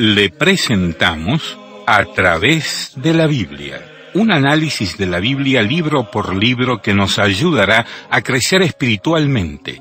le presentamos A través de la Biblia, un análisis de la Biblia libro por libro que nos ayudará a crecer espiritualmente.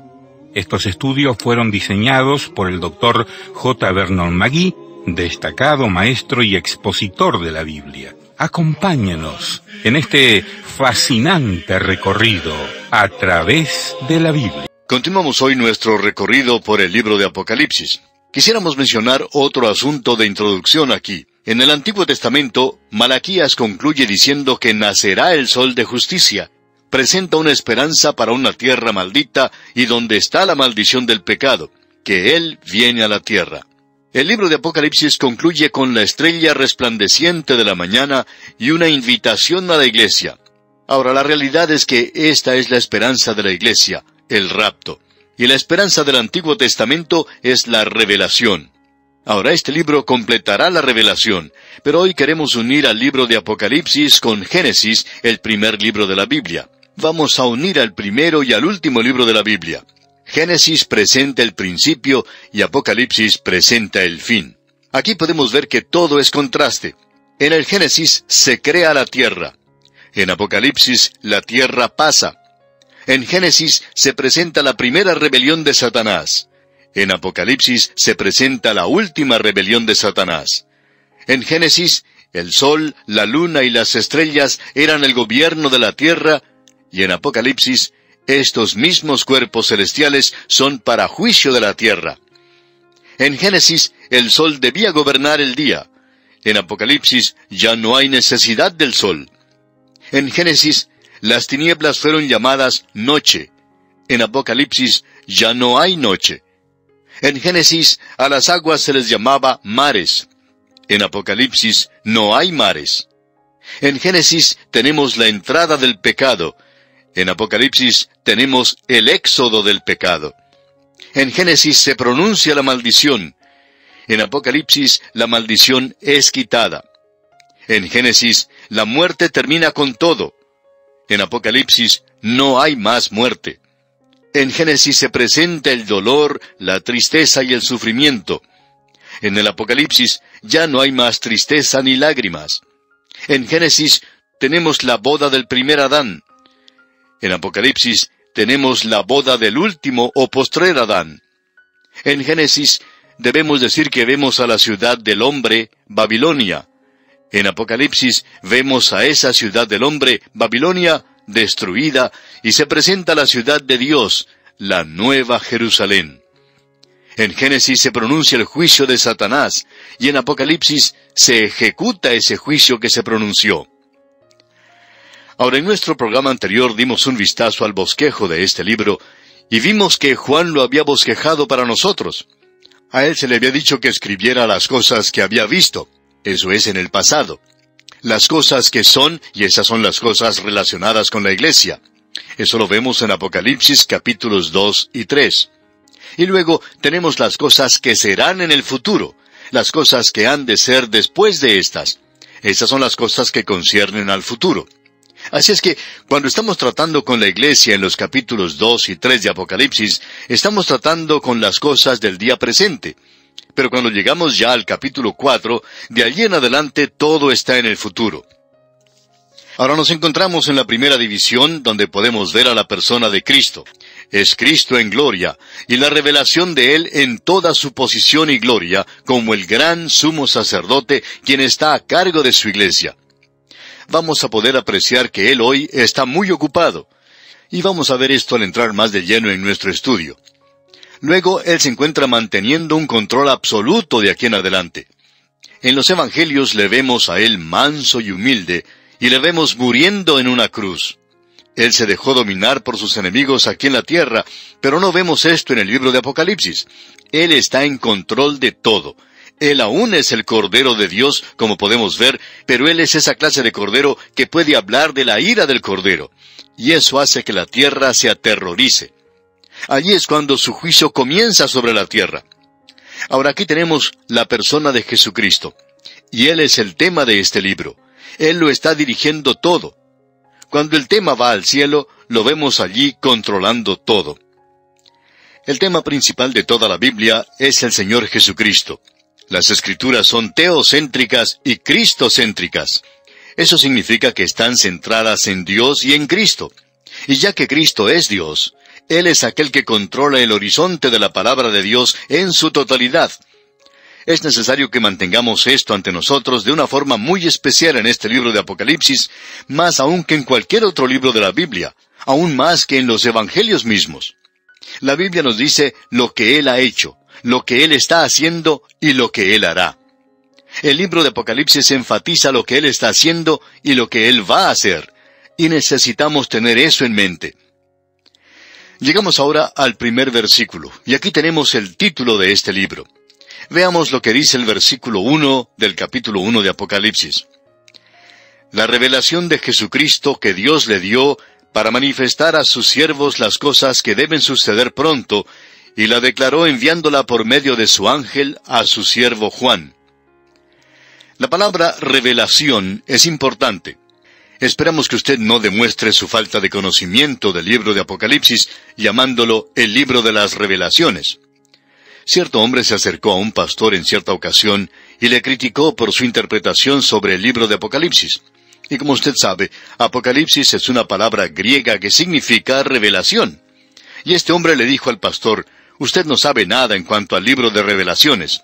Estos estudios fueron diseñados por el Dr. J. Vernon McGee, destacado maestro y expositor de la Biblia. Acompáñenos en este fascinante recorrido a través de la Biblia. Continuamos hoy nuestro recorrido por el libro de Apocalipsis. Quisiéramos mencionar otro asunto de introducción aquí. En el Antiguo Testamento, Malaquías concluye diciendo que nacerá el sol de justicia. Presenta una esperanza para una tierra maldita y donde está la maldición del pecado, que Él viene a la tierra. El libro de Apocalipsis concluye con la estrella resplandeciente de la mañana y una invitación a la iglesia. Ahora, la realidad es que esta es la esperanza de la iglesia, el rapto. Y la esperanza del Antiguo Testamento es la revelación. Ahora, este libro completará la revelación, pero hoy queremos unir al libro de Apocalipsis con Génesis, el primer libro de la Biblia. Vamos a unir al primero y al último libro de la Biblia. Génesis presenta el principio y Apocalipsis presenta el fin. Aquí podemos ver que todo es contraste. En el Génesis se crea la tierra. En Apocalipsis la tierra pasa. En Génesis se presenta la primera rebelión de Satanás. En Apocalipsis se presenta la última rebelión de Satanás. En Génesis, el sol, la luna y las estrellas eran el gobierno de la tierra, y en Apocalipsis, estos mismos cuerpos celestiales son para juicio de la tierra. En Génesis, el sol debía gobernar el día. En Apocalipsis, ya no hay necesidad del sol. En Génesis, las tinieblas fueron llamadas noche. En Apocalipsis, ya no hay noche. En Génesis, a las aguas se les llamaba mares. En Apocalipsis, no hay mares. En Génesis, tenemos la entrada del pecado. En Apocalipsis, tenemos el éxodo del pecado. En Génesis se pronuncia la maldición. En Apocalipsis, la maldición es quitada. En Génesis, la muerte termina con todo. En Apocalipsis, no hay más muerte. En Génesis se presenta el dolor, la tristeza y el sufrimiento. En el Apocalipsis ya no hay más tristeza ni lágrimas. En Génesis tenemos la boda del primer Adán. En Apocalipsis tenemos la boda del último o postrer Adán. En Génesis debemos decir que vemos a la ciudad del hombre, Babilonia. En Apocalipsis vemos a esa ciudad del hombre, Babilonia, destruida, y se presenta la ciudad de Dios, la nueva Jerusalén. En Génesis se pronuncia el juicio de Satanás, y en Apocalipsis se ejecuta ese juicio que se pronunció. Ahora, en nuestro programa anterior dimos un vistazo al bosquejo de este libro, y vimos que Juan lo había bosquejado para nosotros. A él se le había dicho que escribiera las cosas que había visto, eso es en el pasado. Las cosas que son, y esas son las cosas relacionadas con la iglesia. Eso lo vemos en Apocalipsis capítulos 2 y 3. Y luego tenemos las cosas que serán en el futuro, las cosas que han de ser después de estas. Esas son las cosas que conciernen al futuro. Así es que, cuando estamos tratando con la iglesia en los capítulos 2 y 3 de Apocalipsis, estamos tratando con las cosas del día presente. Pero cuando llegamos ya al capítulo 4, de allí en adelante todo está en el futuro. Ahora nos encontramos en la primera división, donde podemos ver a la persona de Cristo. Es Cristo en gloria, y la revelación de Él en toda su posición y gloria, como el gran sumo sacerdote, quien está a cargo de su iglesia. Vamos a poder apreciar que Él hoy está muy ocupado, y vamos a ver esto al entrar más de lleno en nuestro estudio. Luego, Él se encuentra manteniendo un control absoluto de aquí en adelante. En los evangelios le vemos a Él manso y humilde, y le vemos muriendo en una cruz. Él se dejó dominar por sus enemigos aquí en la tierra, pero no vemos esto en el libro de Apocalipsis. Él está en control de todo. Él aún es el Cordero de Dios, como podemos ver, pero Él es esa clase de Cordero que puede hablar de la ira del Cordero. Y eso hace que la tierra se aterrorice. Allí es cuando su juicio comienza sobre la tierra. Ahora aquí tenemos la persona de Jesucristo. Y Él es el tema de este libro. Él lo está dirigiendo todo. Cuando el tema va al cielo, lo vemos allí controlando todo. El tema principal de toda la Biblia es el Señor Jesucristo. Las Escrituras son teocéntricas y cristocéntricas. Eso significa que están centradas en Dios y en Cristo. Y ya que Cristo es Dios, Él es aquel que controla el horizonte de la palabra de Dios en su totalidad. Es necesario que mantengamos esto ante nosotros de una forma muy especial en este libro de Apocalipsis, más aún que en cualquier otro libro de la Biblia, aún más que en los Evangelios mismos. La Biblia nos dice lo que Él ha hecho, lo que Él está haciendo y lo que Él hará. El libro de Apocalipsis enfatiza lo que Él está haciendo y lo que Él va a hacer, y necesitamos tener eso en mente. Llegamos ahora al primer versículo, y aquí tenemos el título de este libro. Veamos lo que dice el versículo 1 del capítulo 1 de Apocalipsis. La revelación de Jesucristo que Dios le dio para manifestar a sus siervos las cosas que deben suceder pronto, y la declaró enviándola por medio de su ángel a su siervo Juan. La palabra revelación es importante. Esperamos que usted no demuestre su falta de conocimiento del libro de Apocalipsis, llamándolo el libro de las revelaciones. Cierto hombre se acercó a un pastor en cierta ocasión y le criticó por su interpretación sobre el libro de Apocalipsis. Y como usted sabe, Apocalipsis es una palabra griega que significa revelación. Y este hombre le dijo al pastor, «Usted no sabe nada en cuanto al libro de revelaciones».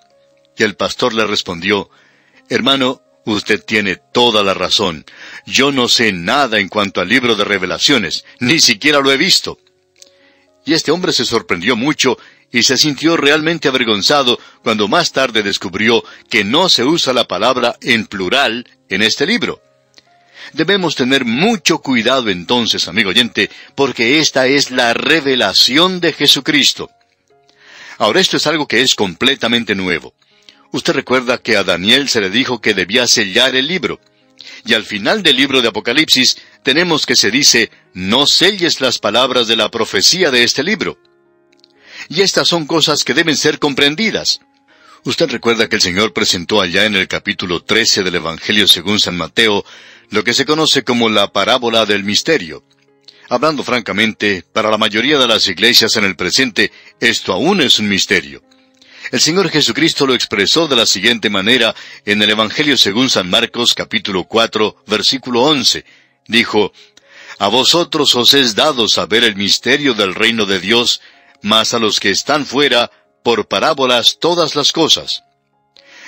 Y el pastor le respondió, «Hermano, usted tiene toda la razón. Yo no sé nada en cuanto al libro de revelaciones, ni siquiera lo he visto». Y este hombre se sorprendió mucho y se sintió realmente avergonzado cuando más tarde descubrió que no se usa la palabra en plural en este libro. Debemos tener mucho cuidado entonces, amigo oyente, porque esta es la revelación de Jesucristo. Ahora, esto es algo que es completamente nuevo. Usted recuerda que a Daniel se le dijo que debía sellar el libro. Y al final del libro de Apocalipsis tenemos que se dice, no selles las palabras de la profecía de este libro. Y estas son cosas que deben ser comprendidas. Usted recuerda que el Señor presentó allá en el capítulo 13 del Evangelio según San Mateo, lo que se conoce como la parábola del misterio. Hablando francamente, para la mayoría de las iglesias en el presente, esto aún es un misterio. El Señor Jesucristo lo expresó de la siguiente manera en el Evangelio según San Marcos, capítulo 4, versículo 11. Dijo, «A vosotros os es dado saber el misterio del reino de Dios, mas a los que están fuera, por parábolas todas las cosas».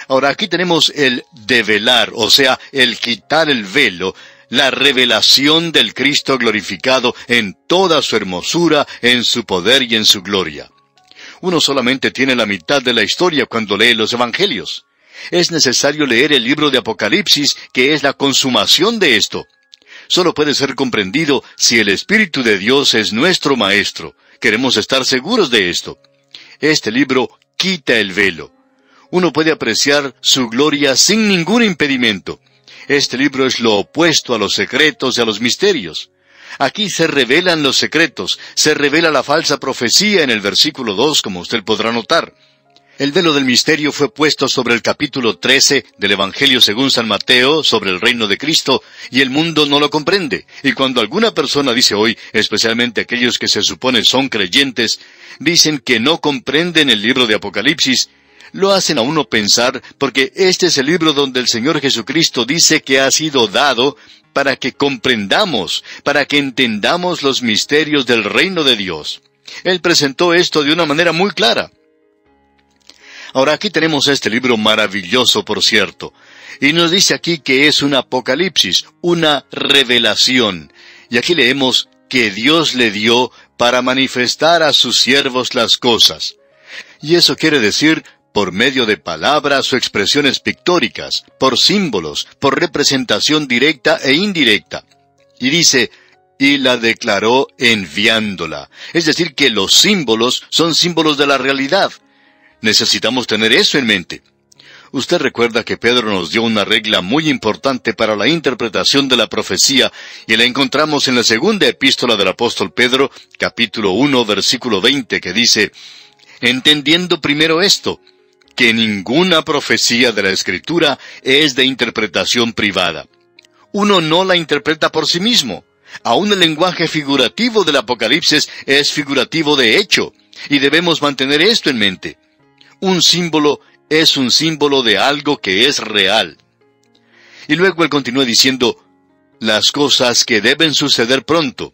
Ahora aquí tenemos el develar, o sea, el quitar el velo, la revelación del Cristo glorificado en toda su hermosura, en su poder y en su gloria. Uno solamente tiene la mitad de la historia cuando lee los Evangelios. Es necesario leer el libro de Apocalipsis, que es la consumación de esto. Solo puede ser comprendido si el Espíritu de Dios es nuestro Maestro. Queremos estar seguros de esto. Este libro quita el velo. Uno puede apreciar su gloria sin ningún impedimento. Este libro es lo opuesto a los secretos y a los misterios. Aquí se revelan los secretos, se revela la falsa profecía en el versículo 2, como usted podrá notar. El velo del misterio fue puesto sobre el capítulo 13 del Evangelio según San Mateo, sobre el reino de Cristo, y el mundo no lo comprende. Y cuando alguna persona dice hoy, especialmente aquellos que se supone son creyentes, dicen que no comprenden el libro de Apocalipsis, lo hacen a uno pensar, porque este es el libro donde el Señor Jesucristo dice que ha sido dado para que comprendamos, para que entendamos los misterios del reino de Dios. Él presentó esto de una manera muy clara. Ahora aquí tenemos este libro maravilloso, por cierto, y nos dice aquí que es un apocalipsis, una revelación. Y aquí leemos que Dios le dio para manifestar a sus siervos las cosas. Y eso quiere decir por medio de palabras o expresiones pictóricas, por símbolos, por representación directa e indirecta. Y dice, y la declaró enviándola. Es decir, que los símbolos son símbolos de la realidad. Necesitamos tener eso en mente. Usted recuerda que Pedro nos dio una regla muy importante para la interpretación de la profecía, y la encontramos en la segunda epístola del apóstol Pedro, capítulo 1, versículo 20, que dice, entendiendo primero esto, que ninguna profecía de la Escritura es de interpretación privada. Uno no la interpreta por sí mismo. Aún el lenguaje figurativo del Apocalipsis es figurativo de hecho, y debemos mantener esto en mente. Un símbolo es un símbolo de algo que es real. Y luego él continúa diciendo, las cosas que deben suceder pronto.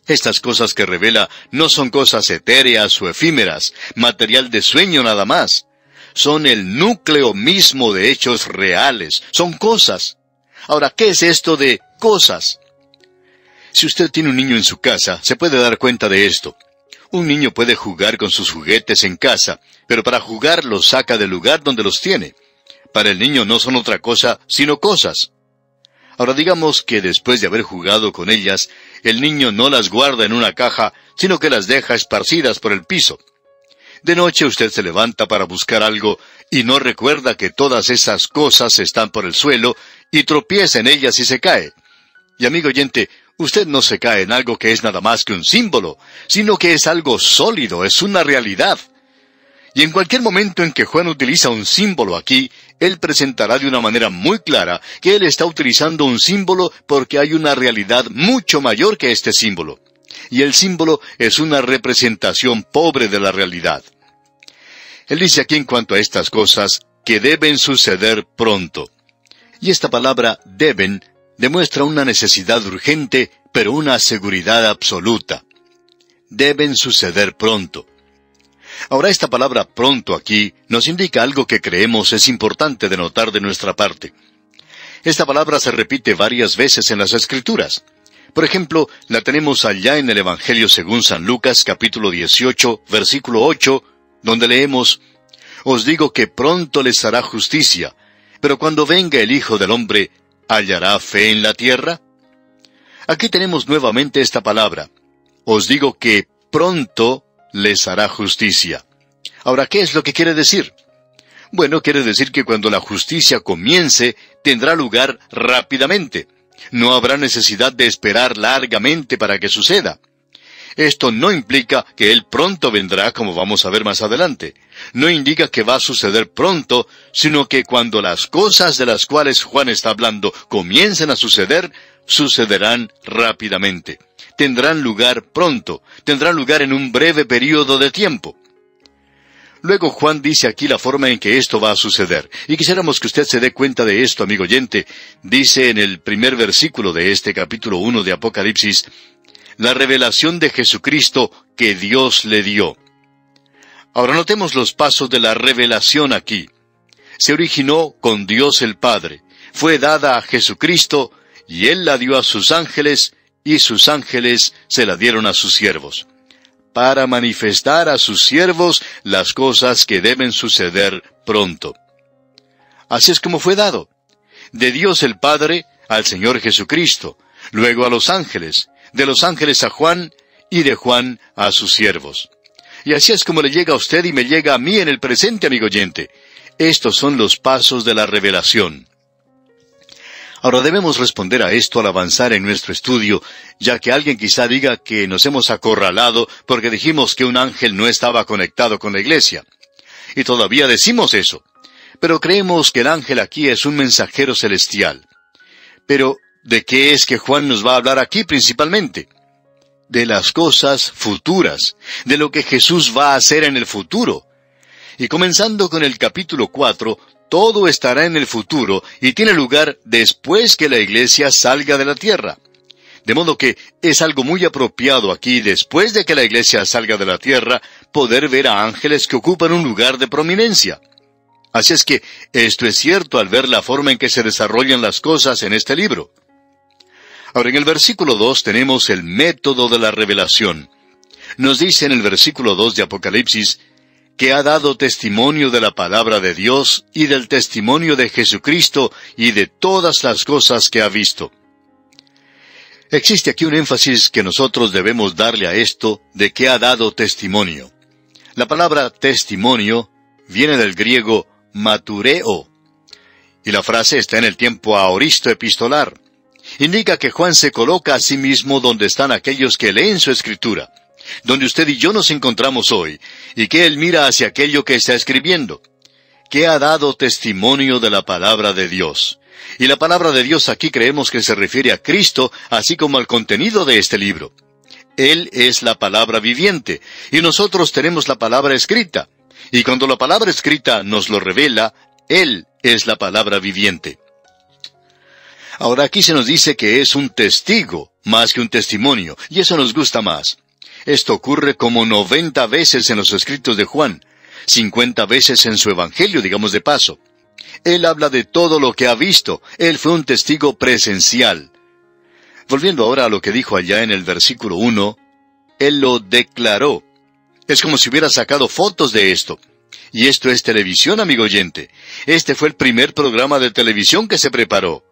Estas cosas que revela no son cosas etéreas o efímeras, material de sueño nada más. Son el núcleo mismo de hechos reales, son cosas. Ahora, ¿qué es esto de cosas? Si usted tiene un niño en su casa, se puede dar cuenta de esto. Un niño puede jugar con sus juguetes en casa, pero para jugar los saca del lugar donde los tiene. Para el niño no son otra cosa, sino cosas. Ahora digamos que después de haber jugado con ellas, el niño no las guarda en una caja, sino que las deja esparcidas por el piso. De noche usted se levanta para buscar algo y no recuerda que todas esas cosas están por el suelo y tropieza en ellas y se cae. Y amigo oyente, usted no se cae en algo que es nada más que un símbolo, sino que es algo sólido, es una realidad. Y en cualquier momento en que Juan utiliza un símbolo aquí, él presentará de una manera muy clara que él está utilizando un símbolo porque hay una realidad mucho mayor que este símbolo. Y el símbolo es una representación pobre de la realidad. Él dice aquí en cuanto a estas cosas que deben suceder pronto. Y esta palabra deben demuestra una necesidad urgente, pero una seguridad absoluta. Deben suceder pronto. Ahora esta palabra pronto aquí nos indica algo que creemos es importante de notar de nuestra parte. Esta palabra se repite varias veces en las Escrituras. Por ejemplo, la tenemos allá en el Evangelio según San Lucas, capítulo 18, versículo 8, donde leemos, «Os digo que pronto les hará justicia, pero cuando venga el Hijo del Hombre, ¿hallará fe en la tierra?» Aquí tenemos nuevamente esta palabra. Os digo que pronto les hará justicia. Ahora, ¿qué es lo que quiere decir? Bueno, quiere decir que cuando la justicia comience, tendrá lugar rápidamente. No habrá necesidad de esperar largamente para que suceda. Esto no implica que Él pronto vendrá, como vamos a ver más adelante. No indica que va a suceder pronto, sino que cuando las cosas de las cuales Juan está hablando comiencen a suceder, sucederán rápidamente. Tendrán lugar pronto, tendrán lugar en un breve período de tiempo. Luego Juan dice aquí la forma en que esto va a suceder, y quisiéramos que usted se dé cuenta de esto, amigo oyente. Dice en el primer versículo de este capítulo 1 de Apocalipsis, la revelación de Jesucristo que Dios le dio. Ahora notemos los pasos de la revelación aquí. Se originó con Dios el Padre, fue dada a Jesucristo, y Él la dio a sus ángeles, y sus ángeles se la dieron a sus siervos, para manifestar a sus siervos las cosas que deben suceder pronto. Así es como fue dado. De Dios el Padre al Señor Jesucristo, luego a los ángeles, de los ángeles a Juan, y de Juan a sus siervos. Y así es como le llega a usted y me llega a mí en el presente, amigo oyente. Estos son los pasos de la revelación. Ahora debemos responder a esto al avanzar en nuestro estudio, ya que alguien quizá diga que nos hemos acorralado porque dijimos que un ángel no estaba conectado con la iglesia. Y todavía decimos eso. Pero creemos que el ángel aquí es un mensajero celestial. Pero, ¿de qué es que Juan nos va a hablar aquí principalmente? De las cosas futuras, de lo que Jesús va a hacer en el futuro. Y comenzando con el capítulo 4, todo estará en el futuro y tiene lugar después que la iglesia salga de la tierra. De modo que es algo muy apropiado aquí, después de que la iglesia salga de la tierra, poder ver a ángeles que ocupan un lugar de prominencia. Así es que esto es cierto al ver la forma en que se desarrollan las cosas en este libro. Ahora en el versículo 2 tenemos el método de la revelación. Nos dice en el versículo 2 de Apocalipsis, que ha dado testimonio de la palabra de Dios y del testimonio de Jesucristo y de todas las cosas que ha visto. Existe aquí un énfasis que nosotros debemos darle a esto de que ha dado testimonio. La palabra testimonio viene del griego matureo, y la frase está en el tiempo aoristo epistolar. Indica que Juan se coloca a sí mismo donde están aquellos que leen su escritura, donde usted y yo nos encontramos hoy, y que Él mira hacia aquello que está escribiendo, que ha dado testimonio de la palabra de Dios. Y la palabra de Dios aquí creemos que se refiere a Cristo, así como al contenido de este libro. Él es la palabra viviente, y nosotros tenemos la palabra escrita. Y cuando la palabra escrita nos lo revela, Él es la palabra viviente. Ahora aquí se nos dice que es un testigo, más que un testimonio, y eso nos gusta más. Esto ocurre como 90 veces en los escritos de Juan, 50 veces en su evangelio, digamos de paso. Él habla de todo lo que ha visto. Él fue un testigo presencial. Volviendo ahora a lo que dijo allá en el versículo 1, Él lo declaró. Es como si hubiera sacado fotos de esto. Y esto es televisión, amigo oyente. Este fue el primer programa de televisión que se preparó.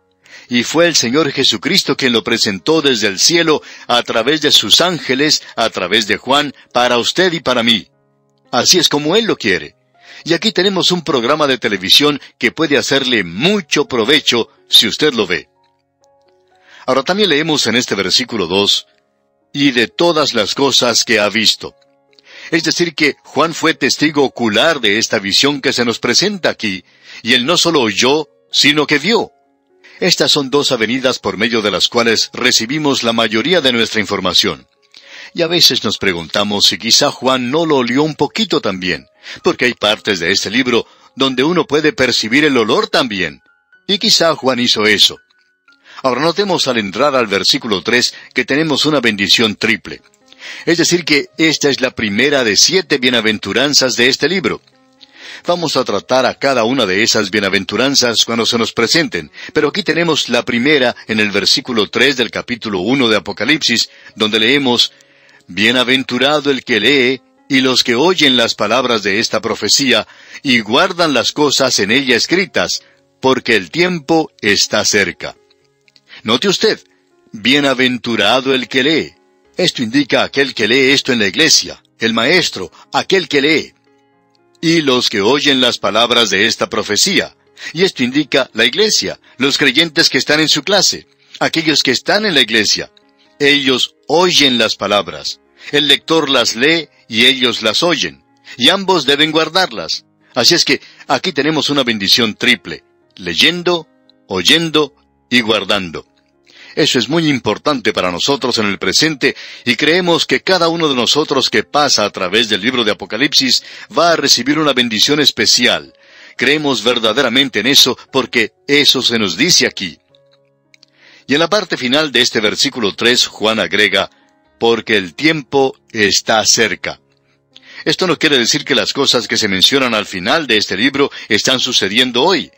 Y fue el Señor Jesucristo quien lo presentó desde el cielo, a través de sus ángeles, a través de Juan, para usted y para mí. Así es como Él lo quiere. Y aquí tenemos un programa de televisión que puede hacerle mucho provecho si usted lo ve. Ahora también leemos en este versículo 2, y de todas las cosas que ha visto. Es decir que Juan fue testigo ocular de esta visión que se nos presenta aquí, y él no solo oyó, sino que vio. Estas son dos avenidas por medio de las cuales recibimos la mayoría de nuestra información. Y a veces nos preguntamos si quizá Juan no lo olió un poquito también, porque hay partes de este libro donde uno puede percibir el olor también. Y quizá Juan hizo eso. Ahora notemos al entrar al versículo 3 que tenemos una bendición triple. Es decir que esta es la primera de 7 bienaventuranzas de este libro. Vamos a tratar a cada una de esas bienaventuranzas cuando se nos presenten, pero aquí tenemos la primera en el versículo 3 del capítulo 1 de Apocalipsis, donde leemos: Bienaventurado el que lee, y los que oyen las palabras de esta profecía, y guardan las cosas en ella escritas, porque el tiempo está cerca. Note usted, bienaventurado el que lee. Esto indica aquel que lee esto en la iglesia, el maestro, aquel que lee. Y los que oyen las palabras de esta profecía. Y esto indica la iglesia, los creyentes que están en su clase, aquellos que están en la iglesia. Ellos oyen las palabras. El lector las lee y ellos las oyen. Y ambos deben guardarlas. Así es que aquí tenemos una bendición triple: leyendo, oyendo y guardando. Eso es muy importante para nosotros en el presente, y creemos que cada uno de nosotros que pasa a través del libro de Apocalipsis va a recibir una bendición especial. Creemos verdaderamente en eso porque eso se nos dice aquí. Y en la parte final de este versículo 3, Juan agrega: porque el tiempo está cerca. Esto no quiere decir que las cosas que se mencionan al final de este libro están sucediendo hoy,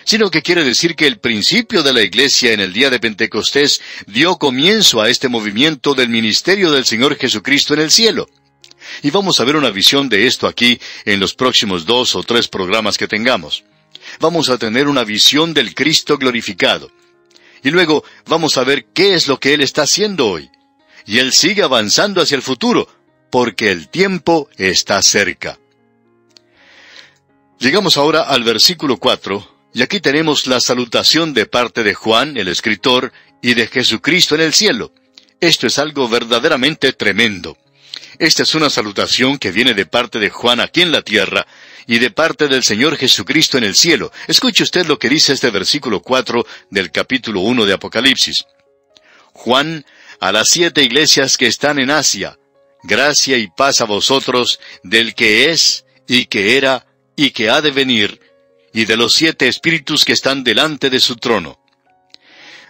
sino que quiere decir que el principio de la iglesia en el día de Pentecostés dio comienzo a este movimiento del ministerio del Señor Jesucristo en el cielo. Y vamos a ver una visión de esto aquí en los próximos 2 o 3 programas que tengamos. Vamos a tener una visión del Cristo glorificado. Y luego vamos a ver qué es lo que Él está haciendo hoy. Y Él sigue avanzando hacia el futuro, porque el tiempo está cerca. Llegamos ahora al versículo 4, y aquí tenemos la salutación de parte de Juan, el escritor, y de Jesucristo en el cielo. Esto es algo verdaderamente tremendo. Esta es una salutación que viene de parte de Juan aquí en la tierra, y de parte del Señor Jesucristo en el cielo. Escuche usted lo que dice este versículo 4 del capítulo 1 de Apocalipsis. Juan, a las 7 iglesias que están en Asia, gracia y paz a vosotros, del que es, y que era, y que ha de venir, y de los 7 espíritus que están delante de su trono.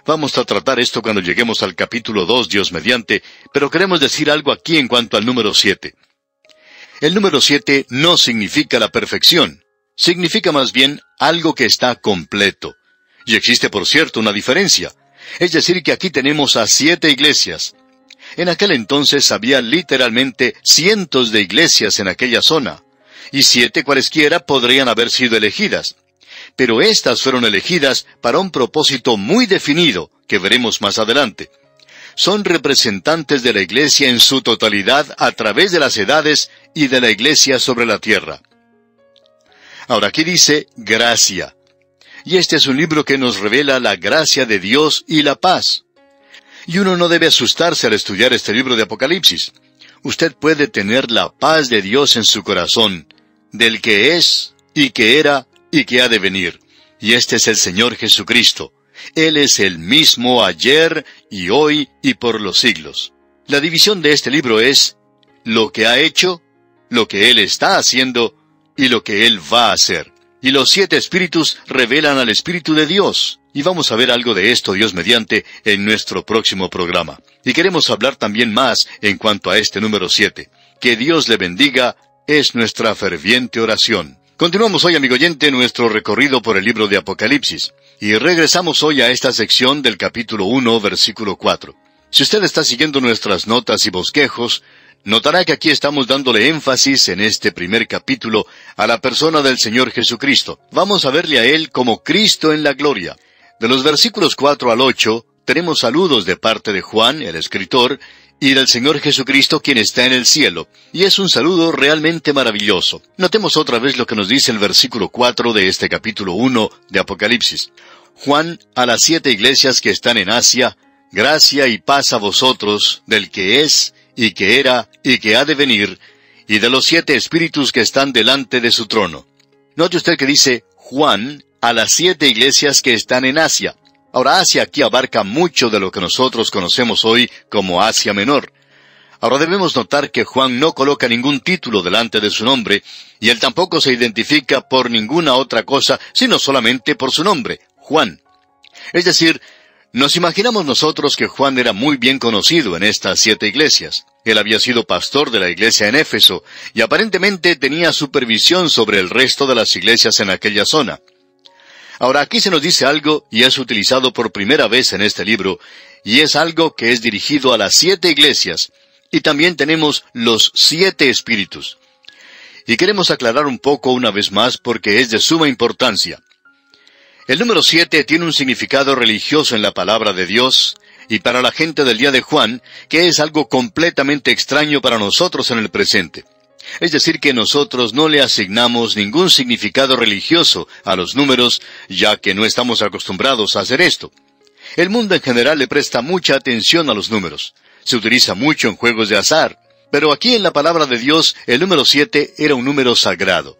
Vamos a tratar esto cuando lleguemos al capítulo 2, Dios mediante, pero queremos decir algo aquí en cuanto al número 7. El número 7 no significa la perfección, significa más bien algo que está completo. Y existe, por cierto, una diferencia. Es decir, que aquí tenemos a 7 iglesias. En aquel entonces había literalmente cientos de iglesias en aquella zona, y 7 cualesquiera podrían haber sido elegidas. Pero estas fueron elegidas para un propósito muy definido, que veremos más adelante. Son representantes de la iglesia en su totalidad a través de las edades y de la iglesia sobre la tierra. Ahora aquí dice gracia. Y este es un libro que nos revela la gracia de Dios y la paz. Y uno no debe asustarse al estudiar este libro de Apocalipsis. Usted puede tener la paz de Dios en su corazón, del que es, y que era, y que ha de venir. Y este es el Señor Jesucristo. Él es el mismo ayer, y hoy, y por los siglos. La división de este libro es lo que ha hecho, lo que Él está haciendo, y lo que Él va a hacer. Y los 7 espíritus revelan al Espíritu de Dios. Y vamos a ver algo de esto, Dios mediante, en nuestro próximo programa. Y queremos hablar también más en cuanto a este número 7. Que Dios le bendiga, es nuestra ferviente oración. Continuamos hoy, amigo oyente, nuestro recorrido por el libro de Apocalipsis. Y regresamos hoy a esta sección del capítulo 1, versículo 4. Si usted está siguiendo nuestras notas y bosquejos, notará que aquí estamos dándole énfasis en este primer capítulo a la persona del Señor Jesucristo. Vamos a verle a Él como Cristo en la gloria. De los versículos 4 al 8, tenemos saludos de parte de Juan, el escritor, y del Señor Jesucristo quien está en el cielo. Y es un saludo realmente maravilloso. Notemos otra vez lo que nos dice el versículo 4 de este capítulo 1 de Apocalipsis. Juan, a las 7 iglesias que están en Asia, gracia y paz a vosotros, del que es, y que era, y que ha de venir, y de los 7 espíritus que están delante de su trono. Note usted que dice Juan, a las 7 iglesias que están en Asia. Ahora, Asia aquí abarca mucho de lo que nosotros conocemos hoy como Asia Menor. Ahora debemos notar que Juan no coloca ningún título delante de su nombre, y él tampoco se identifica por ninguna otra cosa, sino solamente por su nombre, Juan. Es decir, nos imaginamos nosotros que Juan era muy bien conocido en estas 7 iglesias. Él había sido pastor de la iglesia en Éfeso, y aparentemente tenía supervisión sobre el resto de las iglesias en aquella zona. Ahora aquí se nos dice algo, y es utilizado por primera vez en este libro, y es algo que es dirigido a las 7 iglesias, y también tenemos los 7 espíritus. Y queremos aclarar un poco una vez más porque es de suma importancia. El número 7 tiene un significado religioso en la palabra de Dios, y para la gente del día de Juan, que es algo completamente extraño para nosotros en el presente. Es decir, que nosotros no le asignamos ningún significado religioso a los números, ya que no estamos acostumbrados a hacer esto. El mundo en general le presta mucha atención a los números. Se utiliza mucho en juegos de azar. Pero aquí en la palabra de Dios, el número 7 era un número sagrado.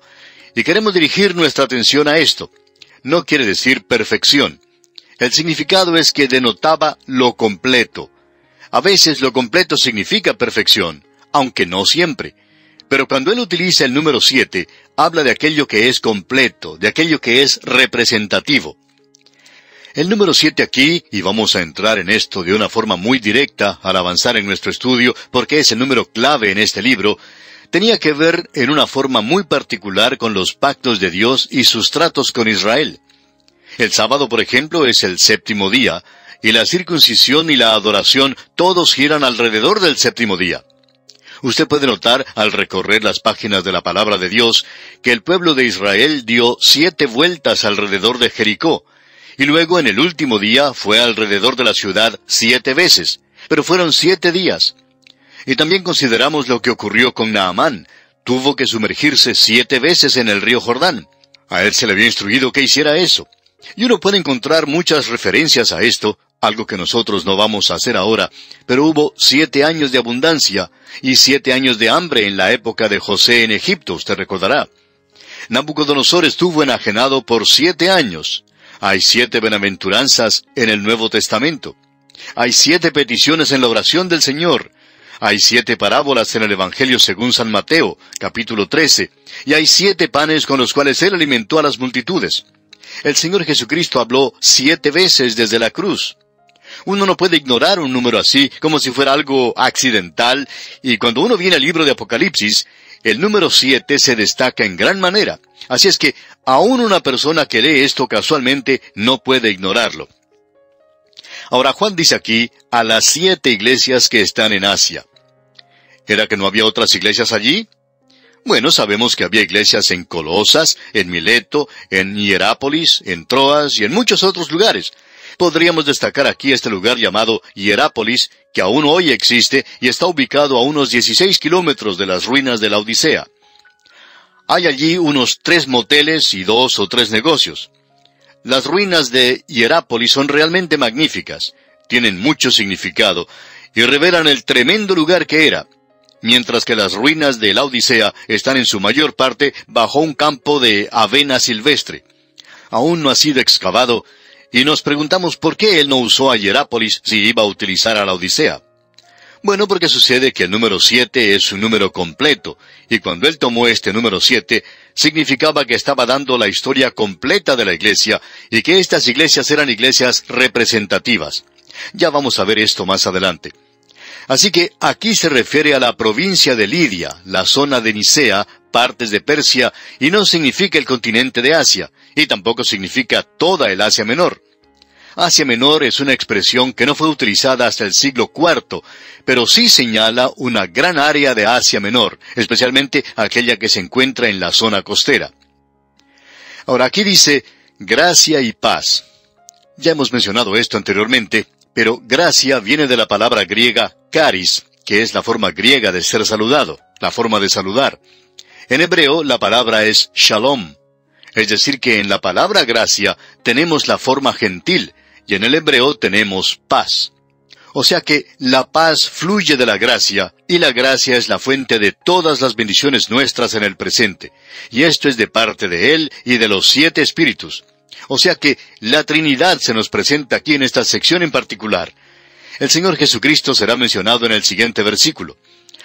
Y queremos dirigir nuestra atención a esto. No quiere decir perfección. El significado es que denotaba lo completo. A veces lo completo significa perfección, aunque no siempre. Pero cuando él utiliza el número 7, habla de aquello que es completo, de aquello que es representativo. El número 7 aquí, y vamos a entrar en esto de una forma muy directa al avanzar en nuestro estudio, porque es el número clave en este libro, tenía que ver en una forma muy particular con los pactos de Dios y sus tratos con Israel. El sábado, por ejemplo, es el 7º día, y la circuncisión y la adoración todos giran alrededor del 7º día. Usted puede notar, al recorrer las páginas de la palabra de Dios, que el pueblo de Israel dio 7 vueltas alrededor de Jericó, y luego en el último día fue alrededor de la ciudad 7 veces, pero fueron 7 días. Y también consideramos lo que ocurrió con Naamán. Tuvo que sumergirse 7 veces en el río Jordán. A él se le había instruido que hiciera eso. Y uno puede encontrar muchas referencias a esto, algo que nosotros no vamos a hacer ahora, pero hubo 7 años de abundancia y 7 años de hambre en la época de José en Egipto, usted recordará. Nabucodonosor estuvo enajenado por 7 años. Hay 7 bienaventuranzas en el Nuevo Testamento. Hay 7 peticiones en la oración del Señor. Hay 7 parábolas en el Evangelio según San Mateo, capítulo 13, y hay 7 panes con los cuales Él alimentó a las multitudes. El Señor Jesucristo habló 7 veces desde la cruz. Uno no puede ignorar un número así como si fuera algo accidental, y cuando uno viene al libro de Apocalipsis, el número 7 se destaca en gran manera. Así es que, aún una persona que lee esto casualmente no puede ignorarlo. Ahora Juan dice aquí, a las 7 iglesias que están en Asia. ¿Era que no había otras iglesias allí? Bueno, sabemos que había iglesias en Colosas, en Mileto, en Hierápolis, en Troas y en muchos otros lugares. Podríamos destacar aquí este lugar llamado Hierápolis, que aún hoy existe y está ubicado a unos 16 kilómetros de las ruinas de la Odisea. Hay allí unos 3 moteles y 2 o 3 negocios. Las ruinas de Hierápolis son realmente magníficas, tienen mucho significado y revelan el tremendo lugar que era, mientras que las ruinas de la Odisea están en su mayor parte bajo un campo de avena silvestre. Aún no ha sido excavado, y nos preguntamos por qué él no usó a Hierápolis si iba a utilizar a la Odisea. Bueno, porque sucede que el número 7 es un número completo, y cuando él tomó este número 7, significaba que estaba dando la historia completa de la iglesia y que estas iglesias eran iglesias representativas. Ya vamos a ver esto más adelante. Así que aquí se refiere a la provincia de Lidia, la zona de Nicea, partes de Persia, y no significa el continente de Asia, y tampoco significa toda el Asia Menor. Asia Menor es una expresión que no fue utilizada hasta el siglo IV, pero sí señala una gran área de Asia Menor, especialmente aquella que se encuentra en la zona costera. Ahora aquí dice, gracia y paz. Ya hemos mencionado esto anteriormente, pero gracia viene de la palabra griega charis, que es la forma griega de ser saludado, la forma de saludar. En hebreo la palabra es shalom. Es decir que en la palabra gracia tenemos la forma gentil, y en el hebreo tenemos paz. O sea que la paz fluye de la gracia, y la gracia es la fuente de todas las bendiciones nuestras en el presente. Y esto es de parte de Él y de los 7 espíritus. O sea que la Trinidad se nos presenta aquí en esta sección en particular. El Señor Jesucristo será mencionado en el siguiente versículo.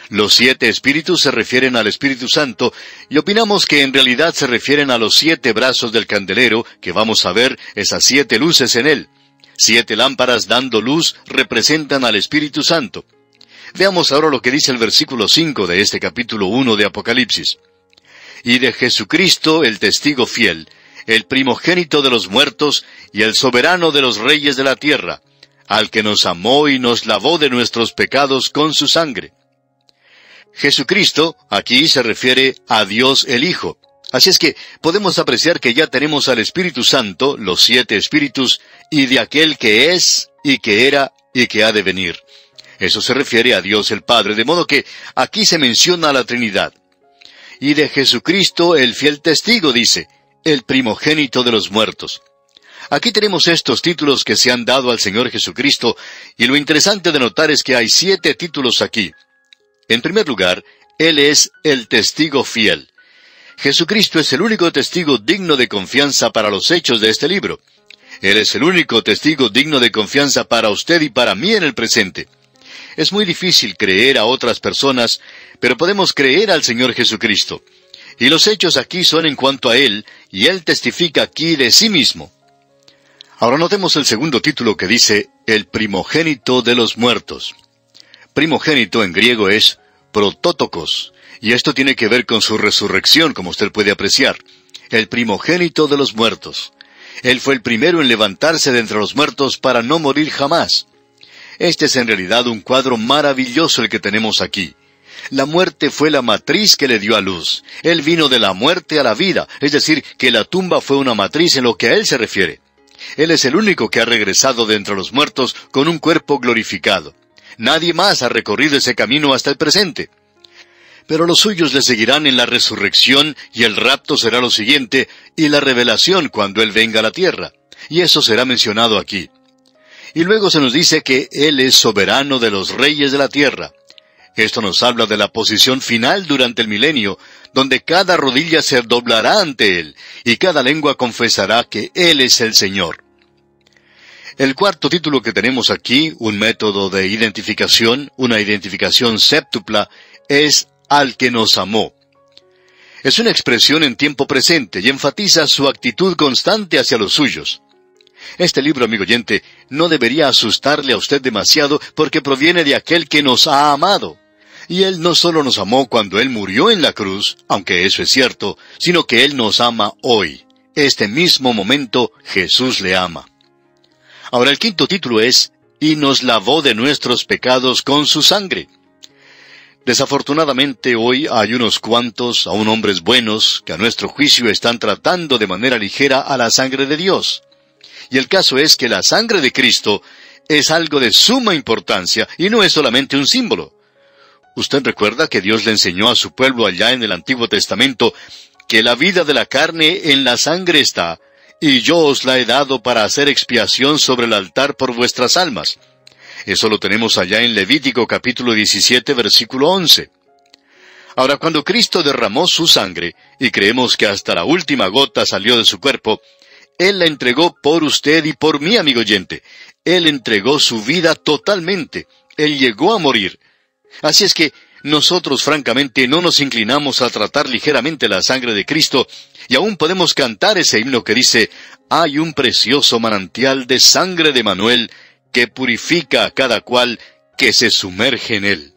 Los 7 espíritus se refieren al Espíritu Santo, y opinamos que en realidad se refieren a los 7 brazos del candelero, que vamos a ver esas 7 luces en él. 7 lámparas dando luz representan al Espíritu Santo. Veamos ahora lo que dice el versículo 5 de este capítulo 1 de Apocalipsis. Y de Jesucristo el testigo fiel, el primogénito de los muertos y el soberano de los reyes de la tierra, al que nos amó y nos lavó de nuestros pecados con su sangre. Jesucristo aquí se refiere a Dios el Hijo. Así es que podemos apreciar que ya tenemos al Espíritu Santo, los 7 espíritus, y de aquel que es, y que era, y que ha de venir. Eso se refiere a Dios el Padre, de modo que aquí se menciona a la Trinidad. Y de Jesucristo el fiel testigo, dice, el primogénito de los muertos. Aquí tenemos estos títulos que se han dado al Señor Jesucristo, y lo interesante de notar es que hay 7 títulos aquí. En primer lugar, Él es el testigo fiel. Jesucristo es el único testigo digno de confianza para los hechos de este libro. Él es el único testigo digno de confianza para usted y para mí en el presente. Es muy difícil creer a otras personas, pero podemos creer al Señor Jesucristo. Y los hechos aquí son en cuanto a Él, y Él testifica aquí de sí mismo. Ahora notemos el segundo título que dice, el primogénito de los muertos. Primogénito en griego es protótokos, y esto tiene que ver con su resurrección, como usted puede apreciar. El primogénito de los muertos. Él fue el primero en levantarse de entre los muertos para no morir jamás. Este es en realidad un cuadro maravilloso el que tenemos aquí. La muerte fue la matriz que le dio a luz. Él vino de la muerte a la vida, es decir, que la tumba fue una matriz en lo que a Él se refiere. Él es el único que ha regresado de entre los muertos con un cuerpo glorificado. Nadie más ha recorrido ese camino hasta el presente. Pero los suyos le seguirán en la resurrección, y el rapto será lo siguiente, y la revelación cuando Él venga a la tierra. Y eso será mencionado aquí. Y luego se nos dice que Él es soberano de los reyes de la tierra. Esto nos habla de la posición final durante el milenio, donde cada rodilla se doblará ante Él, y cada lengua confesará que Él es el Señor. El cuarto título que tenemos aquí, un método de identificación, una identificación séptupla, es al que nos amó. Es una expresión en tiempo presente y enfatiza su actitud constante hacia los suyos. Este libro, amigo oyente, no debería asustarle a usted demasiado porque proviene de aquel que nos ha amado. Y Él no solo nos amó cuando Él murió en la cruz, aunque eso es cierto, sino que Él nos ama hoy. Este mismo momento Jesús le ama. Ahora el quinto título es, y nos lavó de nuestros pecados con su sangre. Desafortunadamente hoy hay unos cuantos, aún hombres buenos, que a nuestro juicio están tratando de manera ligera a la sangre de Dios. Y el caso es que la sangre de Cristo es algo de suma importancia y no es solamente un símbolo. Usted recuerda que Dios le enseñó a su pueblo allá en el Antiguo Testamento que la vida de la carne en la sangre está, y yo os la he dado para hacer expiación sobre el altar por vuestras almas. Eso lo tenemos allá en Levítico capítulo 17, versículo 11. Ahora, cuando Cristo derramó su sangre, y creemos que hasta la última gota salió de su cuerpo, Él la entregó por usted y por mí, amigo oyente. Él entregó su vida totalmente. Él llegó a morir. Así es que nosotros francamente no nos inclinamos a tratar ligeramente la sangre de Cristo, y aún podemos cantar ese himno que dice, hay un precioso manantial de sangre de Manuel, que purifica a cada cual que se sumerge en él.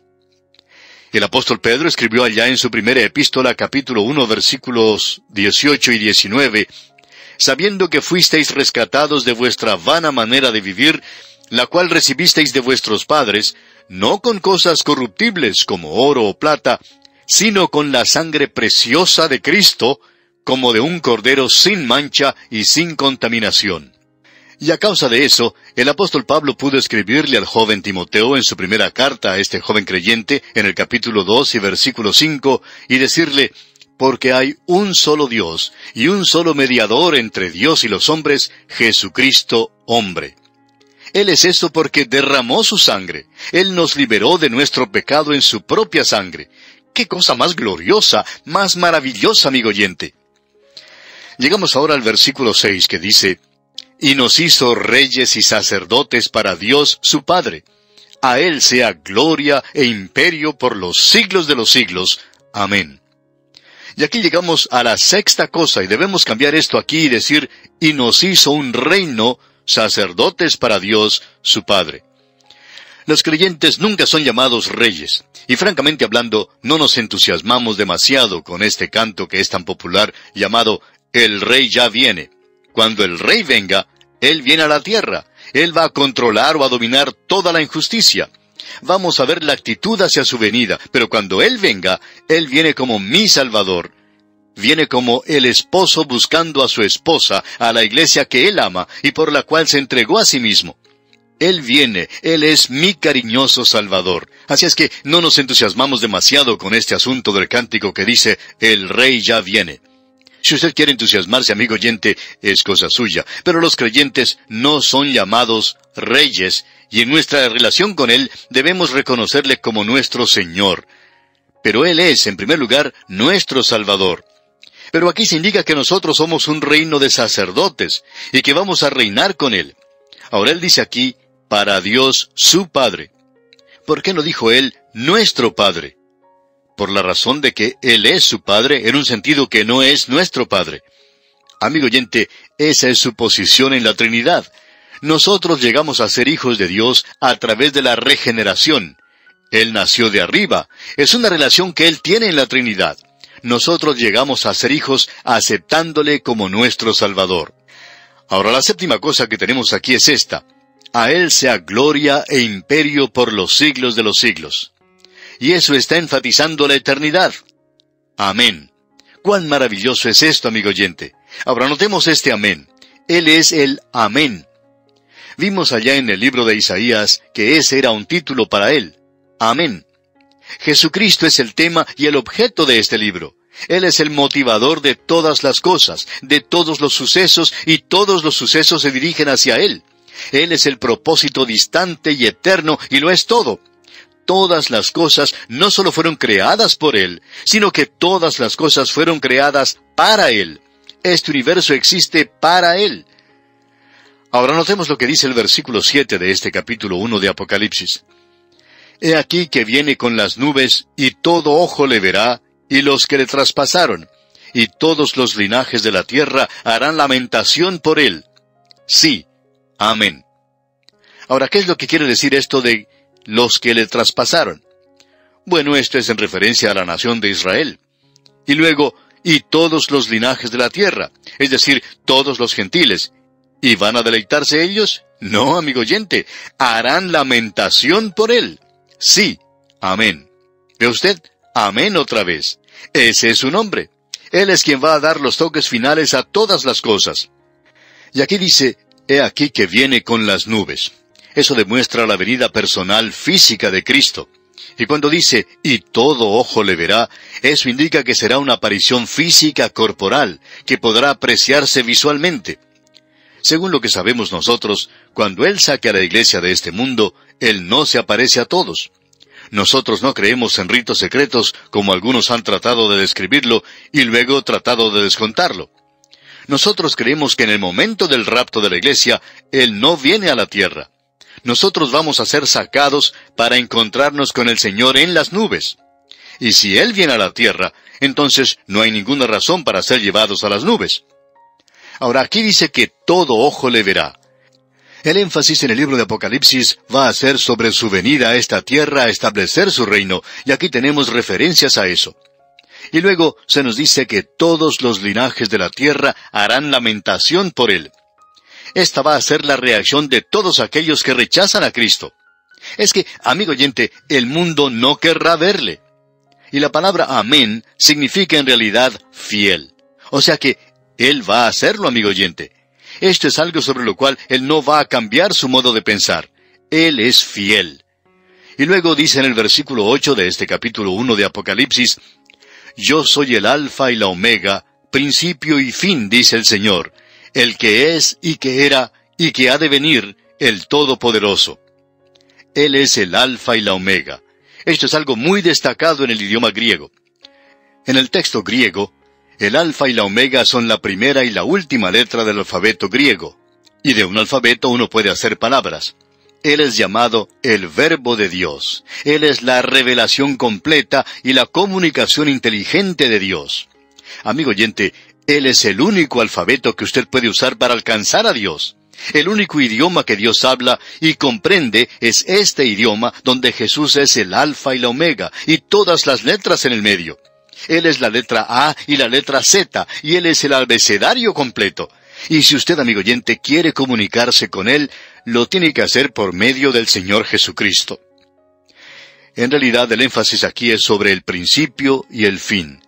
El apóstol Pedro escribió allá en su primera epístola, capítulo 1, versículos 18 y 19, sabiendo que fuisteis rescatados de vuestra vana manera de vivir, la cual recibisteis de vuestros padres, no con cosas corruptibles como oro o plata, sino con la sangre preciosa de Cristo, como de un cordero sin mancha y sin contaminación. Y a causa de eso, el apóstol Pablo pudo escribirle al joven Timoteo en su primera carta a este joven creyente, en el capítulo 2 y versículo 5, y decirle, porque hay un solo Dios y un solo mediador entre Dios y los hombres, Jesucristo hombre. Él es eso porque derramó su sangre. Él nos liberó de nuestro pecado en su propia sangre. ¡Qué cosa más gloriosa, más maravillosa, amigo oyente! Llegamos ahora al versículo 6 que dice, y nos hizo reyes y sacerdotes para Dios su Padre. A Él sea gloria e imperio por los siglos de los siglos. Amén. Y aquí llegamos a la sexta cosa, y debemos cambiar esto aquí y decir, y nos hizo un reino, sacerdotes para Dios su Padre. Los creyentes nunca son llamados reyes, y francamente hablando, no nos entusiasmamos demasiado con este canto que es tan popular, llamado El Rey ya viene. Cuando el Rey venga, Él viene a la tierra. Él va a controlar o a dominar toda la injusticia. Vamos a ver la actitud hacia su venida, pero cuando Él venga, Él viene como mi Salvador. Viene como el esposo buscando a su esposa, a la iglesia que Él ama y por la cual se entregó a sí mismo. Él viene, Él es mi cariñoso Salvador. Así es que no nos entusiasmamos demasiado con este asunto del cántico que dice, el Rey ya viene. Si usted quiere entusiasmarse, amigo oyente, es cosa suya, pero los creyentes no son llamados reyes, y en nuestra relación con Él debemos reconocerle como nuestro Señor. Pero Él es, en primer lugar, nuestro Salvador. Pero aquí se indica que nosotros somos un reino de sacerdotes, y que vamos a reinar con Él. Ahora Él dice aquí, para Dios su Padre. ¿Por qué no dijo Él, nuestro Padre? Por la razón de que Él es su Padre, en un sentido que no es nuestro Padre. Amigo oyente, esa es su posición en la Trinidad. Nosotros llegamos a ser hijos de Dios a través de la regeneración. Él nació de arriba. Es una relación que Él tiene en la Trinidad. Nosotros llegamos a ser hijos aceptándole como nuestro Salvador. Ahora la séptima cosa que tenemos aquí es esta. A Él sea gloria e imperio por los siglos de los siglos. Y eso está enfatizando la eternidad. Amén. ¡Cuán maravilloso es esto, amigo oyente! Ahora notemos este amén. Él es el amén. Vimos allá en el libro de Isaías que ese era un título para Él. Amén. Jesucristo es el tema y el objeto de este libro. Él es el motivador de todas las cosas, de todos los sucesos, y todos los sucesos se dirigen hacia Él. Él es el propósito distante y eterno, y lo es todo. Todas las cosas no solo fueron creadas por Él, sino que todas las cosas fueron creadas para Él. Este universo existe para Él. Ahora notemos lo que dice el versículo 7 de este capítulo 1 de Apocalipsis. He aquí que viene con las nubes, y todo ojo le verá, y los que le traspasaron, y todos los linajes de la tierra harán lamentación por Él. Sí, amén. Ahora, ¿qué es lo que quiere decir esto de los que le traspasaron? Bueno, esto es en referencia a la nación de Israel. Y luego, y todos los linajes de la tierra, es decir, todos los gentiles. ¿Y van a deleitarse ellos? No, amigo oyente, harán lamentación por Él. Sí, amén. ¿Ve usted? Amén otra vez. Ese es su nombre. Él es quien va a dar los toques finales a todas las cosas. Y aquí dice, he aquí que viene con las nubes. Eso demuestra la venida personal física de Cristo. Y cuando dice, y todo ojo le verá, eso indica que será una aparición física corporal, que podrá apreciarse visualmente. Según lo que sabemos nosotros, cuando Él saque a la iglesia de este mundo, Él no se aparece a todos. Nosotros no creemos en ritos secretos, como algunos han tratado de describirlo, y luego tratado de descontarlo. Nosotros creemos que en el momento del rapto de la iglesia, Él no viene a la tierra. Nosotros vamos a ser sacados para encontrarnos con el Señor en las nubes. Y si Él viene a la tierra, entonces no hay ninguna razón para ser llevados a las nubes. Ahora aquí dice que todo ojo le verá. El énfasis en el libro de Apocalipsis va a ser sobre su venida a esta tierra a establecer su reino, y aquí tenemos referencias a eso. Y luego se nos dice que todos los linajes de la tierra harán lamentación por Él. Esta va a ser la reacción de todos aquellos que rechazan a Cristo. Es que, amigo oyente, el mundo no querrá verle. Y la palabra amén significa en realidad fiel. O sea que Él va a hacerlo, amigo oyente. Esto es algo sobre lo cual Él no va a cambiar su modo de pensar. Él es fiel. Y luego dice en el versículo 8 de este capítulo 1 de Apocalipsis, «Yo soy el Alfa y la Omega, principio y fin, dice el Señor, el que es y que era y que ha de venir, el Todopoderoso». Él es el Alfa y la Omega. Esto es algo muy destacado en el idioma griego. En el texto griego, el Alfa y la Omega son la primera y la última letra del alfabeto griego. Y de un alfabeto uno puede hacer palabras. Él es llamado el Verbo de Dios. Él es la revelación completa y la comunicación inteligente de Dios. Amigo oyente, Él es el único alfabeto que usted puede usar para alcanzar a Dios. El único idioma que Dios habla y comprende es este idioma donde Jesús es el Alfa y la Omega y todas las letras en el medio. Él es la letra A y la letra Z, y Él es el abecedario completo. Y si usted, amigo oyente, quiere comunicarse con Él, lo tiene que hacer por medio del Señor Jesucristo. En realidad, el énfasis aquí es sobre el principio y el fin.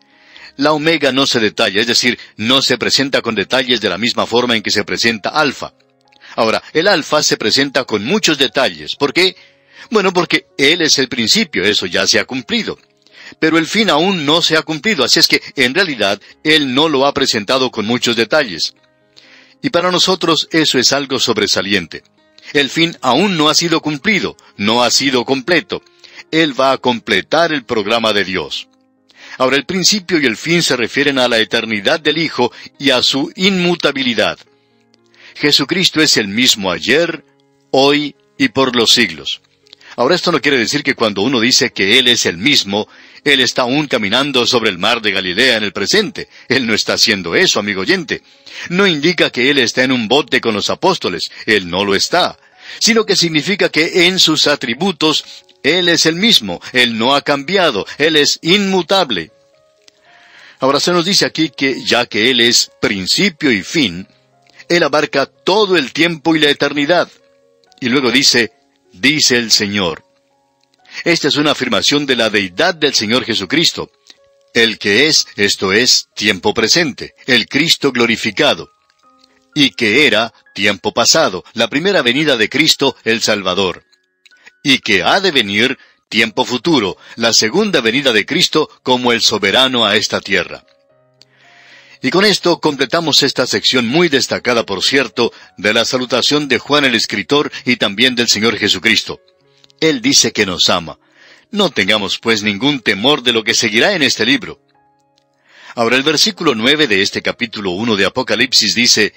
La Omega no se detalla, es decir, no se presenta con detalles de la misma forma en que se presenta Alfa. Ahora, el Alfa se presenta con muchos detalles. ¿Por qué? Bueno, porque Él es el principio, eso ya se ha cumplido. Pero el fin aún no se ha cumplido, así es que, en realidad, Él no lo ha presentado con muchos detalles. Y para nosotros eso es algo sobresaliente. El fin aún no ha sido cumplido, no ha sido completo. Él va a completar el programa de Dios. Ahora, el principio y el fin se refieren a la eternidad del Hijo y a su inmutabilidad. Jesucristo es el mismo ayer, hoy y por los siglos. Ahora, esto no quiere decir que cuando uno dice que Él es el mismo, Él está aún caminando sobre el mar de Galilea en el presente. Él no está haciendo eso, amigo oyente. No indica que Él está en un bote con los apóstoles. Él no lo está. Sino que significa que en sus atributos, Él es el mismo. Él no ha cambiado. Él es inmutable. Ahora se nos dice aquí que ya que Él es principio y fin, Él abarca todo el tiempo y la eternidad. Y luego dice el Señor. Esta es una afirmación de la deidad del Señor Jesucristo. El que es, esto es, tiempo presente, el Cristo glorificado. Y que era, tiempo pasado, la primera venida de Cristo, el Salvador. Y que ha de venir, tiempo futuro, la segunda venida de Cristo como el soberano a esta tierra. Y con esto completamos esta sección muy destacada, por cierto, de la salutación de Juan el Escritor y también del Señor Jesucristo. Él dice que nos ama. No tengamos pues ningún temor de lo que seguirá en este libro. Ahora el versículo 9 de este capítulo 1 de Apocalipsis dice,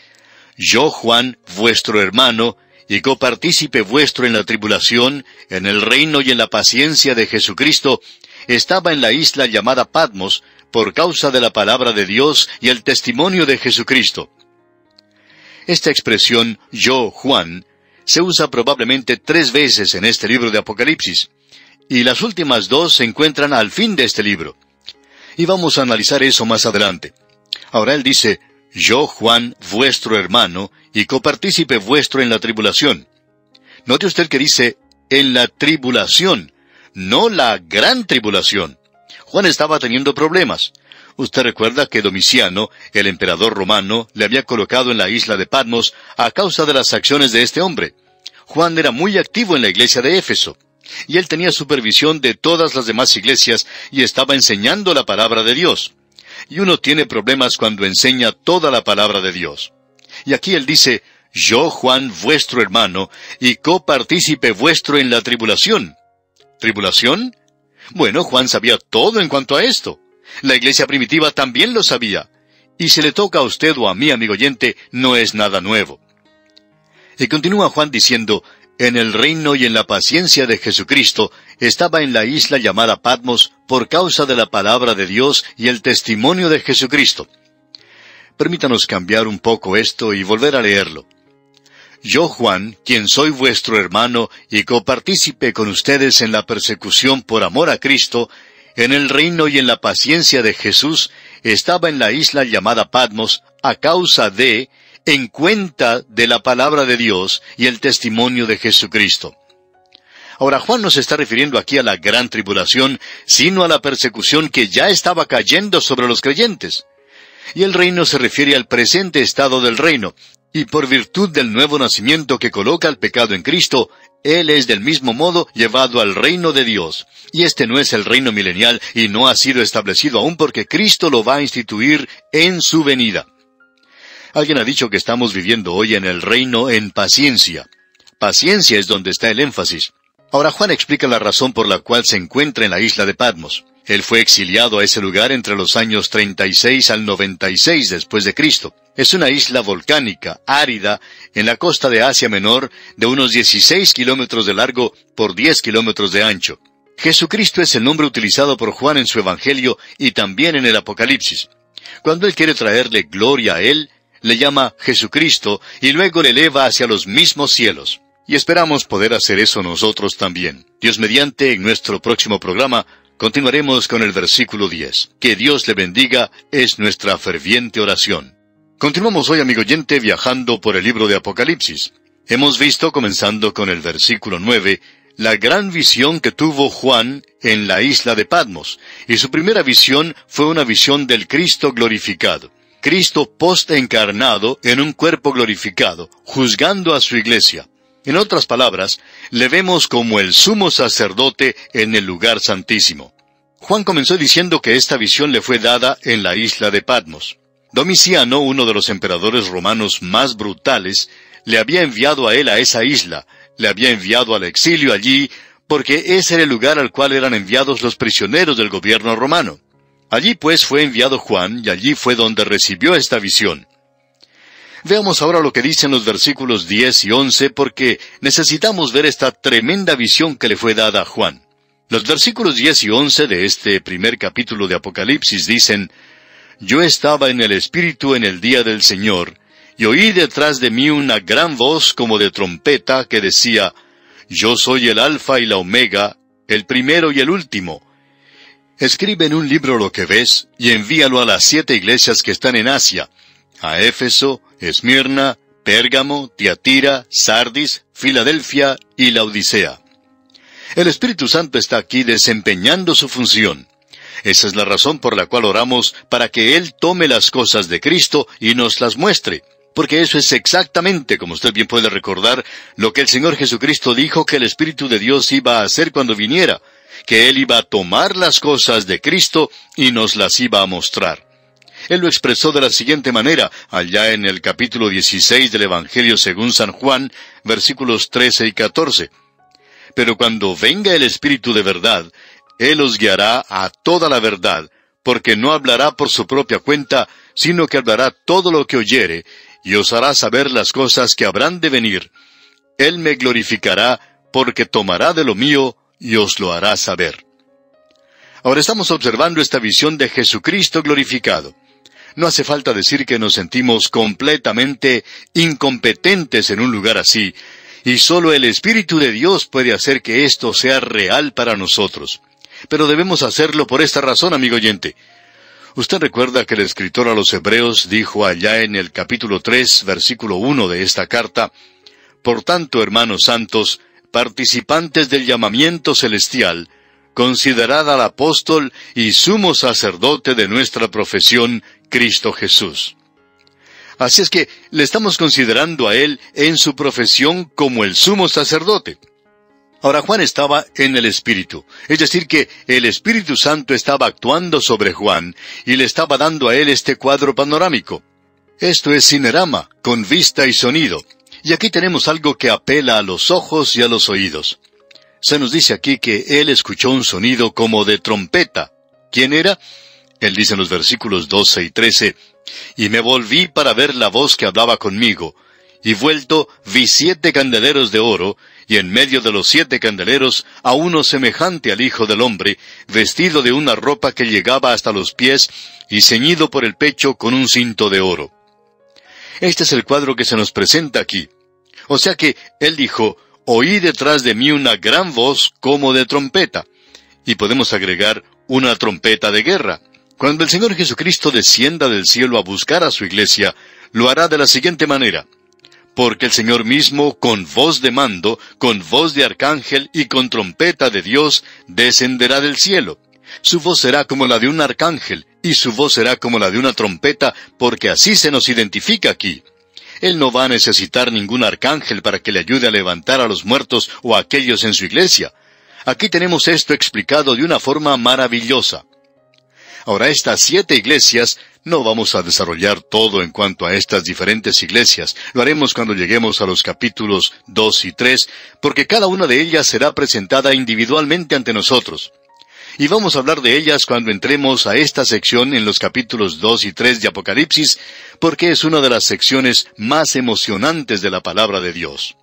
«Yo, Juan, vuestro hermano, y copartícipe vuestro en la tribulación, en el reino y en la paciencia de Jesucristo, estaba en la isla llamada Patmos, por causa de la palabra de Dios y el testimonio de Jesucristo». Esta expresión, «yo, Juan», se usa probablemente 3 veces en este libro de Apocalipsis, y las últimas 2 se encuentran al fin de este libro. Y vamos a analizar eso más adelante. Ahora él dice, «Yo, Juan, vuestro hermano, y copartícipe vuestro en la tribulación». Note usted que dice, «en la tribulación», no la gran tribulación. Juan estaba teniendo problemas. Usted recuerda que Domiciano, el emperador romano, le había colocado en la isla de Patmos a causa de las acciones de este hombre. Juan era muy activo en la iglesia de Éfeso, y él tenía supervisión de todas las demás iglesias y estaba enseñando la palabra de Dios. Y uno tiene problemas cuando enseña toda la palabra de Dios. Y aquí él dice, «Yo, Juan, vuestro hermano, y copartícipe vuestro en la tribulación». ¿Tribulación? Bueno, Juan sabía todo en cuanto a esto. La iglesia primitiva también lo sabía. Y si le toca a usted o a mí, amigo oyente, no es nada nuevo. Y continúa Juan diciendo, «en el reino y en la paciencia de Jesucristo estaba en la isla llamada Patmos por causa de la palabra de Dios y el testimonio de Jesucristo. Permítanos cambiar un poco esto y volver a leerlo. Yo, Juan, quien soy vuestro hermano y copartícipe con ustedes en la persecución por amor a Cristo, en el reino y en la paciencia de Jesús, estaba en la isla llamada Patmos a causa de, en cuenta de la palabra de Dios y el testimonio de Jesucristo. Ahora, Juan no se está refiriendo aquí a la gran tribulación, sino a la persecución que ya estaba cayendo sobre los creyentes. Y el reino se refiere al presente estado del reino, y por virtud del nuevo nacimiento que coloca el pecado en Cristo, Él es del mismo modo llevado al reino de Dios. Y este no es el reino milenial y no ha sido establecido aún porque Cristo lo va a instituir en su venida. Alguien ha dicho que estamos viviendo hoy en el reino en paciencia. Paciencia es donde está el énfasis. Ahora Juan explica la razón por la cual se encuentra en la isla de Patmos. Él fue exiliado a ese lugar entre los años 36 al 96 después de Cristo. Es una isla volcánica, árida, en la costa de Asia Menor, de unos 16 kilómetros de largo por 10 kilómetros de ancho. Jesucristo es el nombre utilizado por Juan en su Evangelio y también en el Apocalipsis. Cuando él quiere traerle gloria a él, le llama Jesucristo y luego le eleva hacia los mismos cielos. Y esperamos poder hacer eso nosotros también. Dios mediante, en nuestro próximo programa, continuaremos con el versículo 10. Que Dios le bendiga es nuestra ferviente oración. Continuamos hoy, amigo oyente, viajando por el libro de Apocalipsis. Hemos visto, comenzando con el versículo 9, la gran visión que tuvo Juan en la isla de Patmos. Y su primera visión fue una visión del Cristo glorificado. Cristo post-encarnado en un cuerpo glorificado, juzgando a su iglesia. En otras palabras, le vemos como el sumo sacerdote en el lugar santísimo. Juan comenzó diciendo que esta visión le fue dada en la isla de Patmos. Domiciano, uno de los emperadores romanos más brutales, le había enviado a él a esa isla, le había enviado al exilio allí, porque ese era el lugar al cual eran enviados los prisioneros del gobierno romano. Allí pues fue enviado Juan, y allí fue donde recibió esta visión. Veamos ahora lo que dicen los versículos 10 y 11, porque necesitamos ver esta tremenda visión que le fue dada a Juan. Los versículos 10 y 11 de este primer capítulo de Apocalipsis dicen: Yo estaba en el Espíritu en el día del Señor, y oí detrás de mí una gran voz como de trompeta que decía: Yo soy el Alfa y la Omega, el primero y el último. Escribe en un libro lo que ves, y envíalo a las 7 iglesias que están en Asia, a Éfeso, Esmirna, Pérgamo, Tiatira, Sardis, Filadelfia y Laodicea. El Espíritu Santo está aquí desempeñando su función. Esa es la razón por la cual oramos para que Él tome las cosas de Cristo y nos las muestre. Porque eso es exactamente, como usted bien puede recordar, lo que el Señor Jesucristo dijo que el Espíritu de Dios iba a hacer cuando viniera, que Él iba a tomar las cosas de Cristo y nos las iba a mostrar. Él lo expresó de la siguiente manera, allá en el capítulo 16 del Evangelio según San Juan, versículos 13 y 14. Pero cuando venga el Espíritu de verdad, Él os guiará a toda la verdad, porque no hablará por su propia cuenta, sino que hablará todo lo que oyere, y os hará saber las cosas que habrán de venir. Él me glorificará, porque tomará de lo mío, y os lo hará saber. Ahora estamos observando esta visión de Jesucristo glorificado. No hace falta decir que nos sentimos completamente incompetentes en un lugar así, y solo el Espíritu de Dios puede hacer que esto sea real para nosotros. Pero debemos hacerlo por esta razón, amigo oyente. Usted recuerda que el escritor a los Hebreos dijo allá en el capítulo 3, versículo 1 de esta carta: Por tanto, hermanos santos, participantes del llamamiento celestial, considerad al apóstol y sumo sacerdote de nuestra profesión, Cristo Jesús. Así es que le estamos considerando a Él en su profesión como el sumo sacerdote. Ahora Juan estaba en el Espíritu, es decir que el Espíritu Santo estaba actuando sobre Juan y le estaba dando a él este cuadro panorámico. Esto es cinerama, con vista y sonido. Y aquí tenemos algo que apela a los ojos y a los oídos. Se nos dice aquí que él escuchó un sonido como de trompeta. ¿Quién era? Él dice en los versículos 12 y 13, Y me volví para ver la voz que hablaba conmigo, y vuelto vi 7 candeleros de oro, y en medio de los 7 candeleros a uno semejante al Hijo del Hombre, vestido de una ropa que llegaba hasta los pies y ceñido por el pecho con un cinto de oro. Este es el cuadro que se nos presenta aquí. O sea que él dijo, oí detrás de mí una gran voz como de trompeta. Y podemos agregar una trompeta de guerra. Cuando el Señor Jesucristo descienda del cielo a buscar a su iglesia, lo hará de la siguiente manera. Porque el Señor mismo, con voz de mando, con voz de arcángel y con trompeta de Dios, descenderá del cielo. Su voz será como la de un arcángel, y su voz será como la de una trompeta, porque así se nos identifica aquí. Él no va a necesitar ningún arcángel para que le ayude a levantar a los muertos o a aquellos en su iglesia. Aquí tenemos esto explicado de una forma maravillosa. Ahora, estas 7 iglesias, no vamos a desarrollar todo en cuanto a estas diferentes iglesias. Lo haremos cuando lleguemos a los capítulos 2 y 3, porque cada una de ellas será presentada individualmente ante nosotros. Y vamos a hablar de ellas cuando entremos a esta sección en los capítulos 2 y 3 de Apocalipsis, porque es una de las secciones más emocionantes de la palabra de Dios.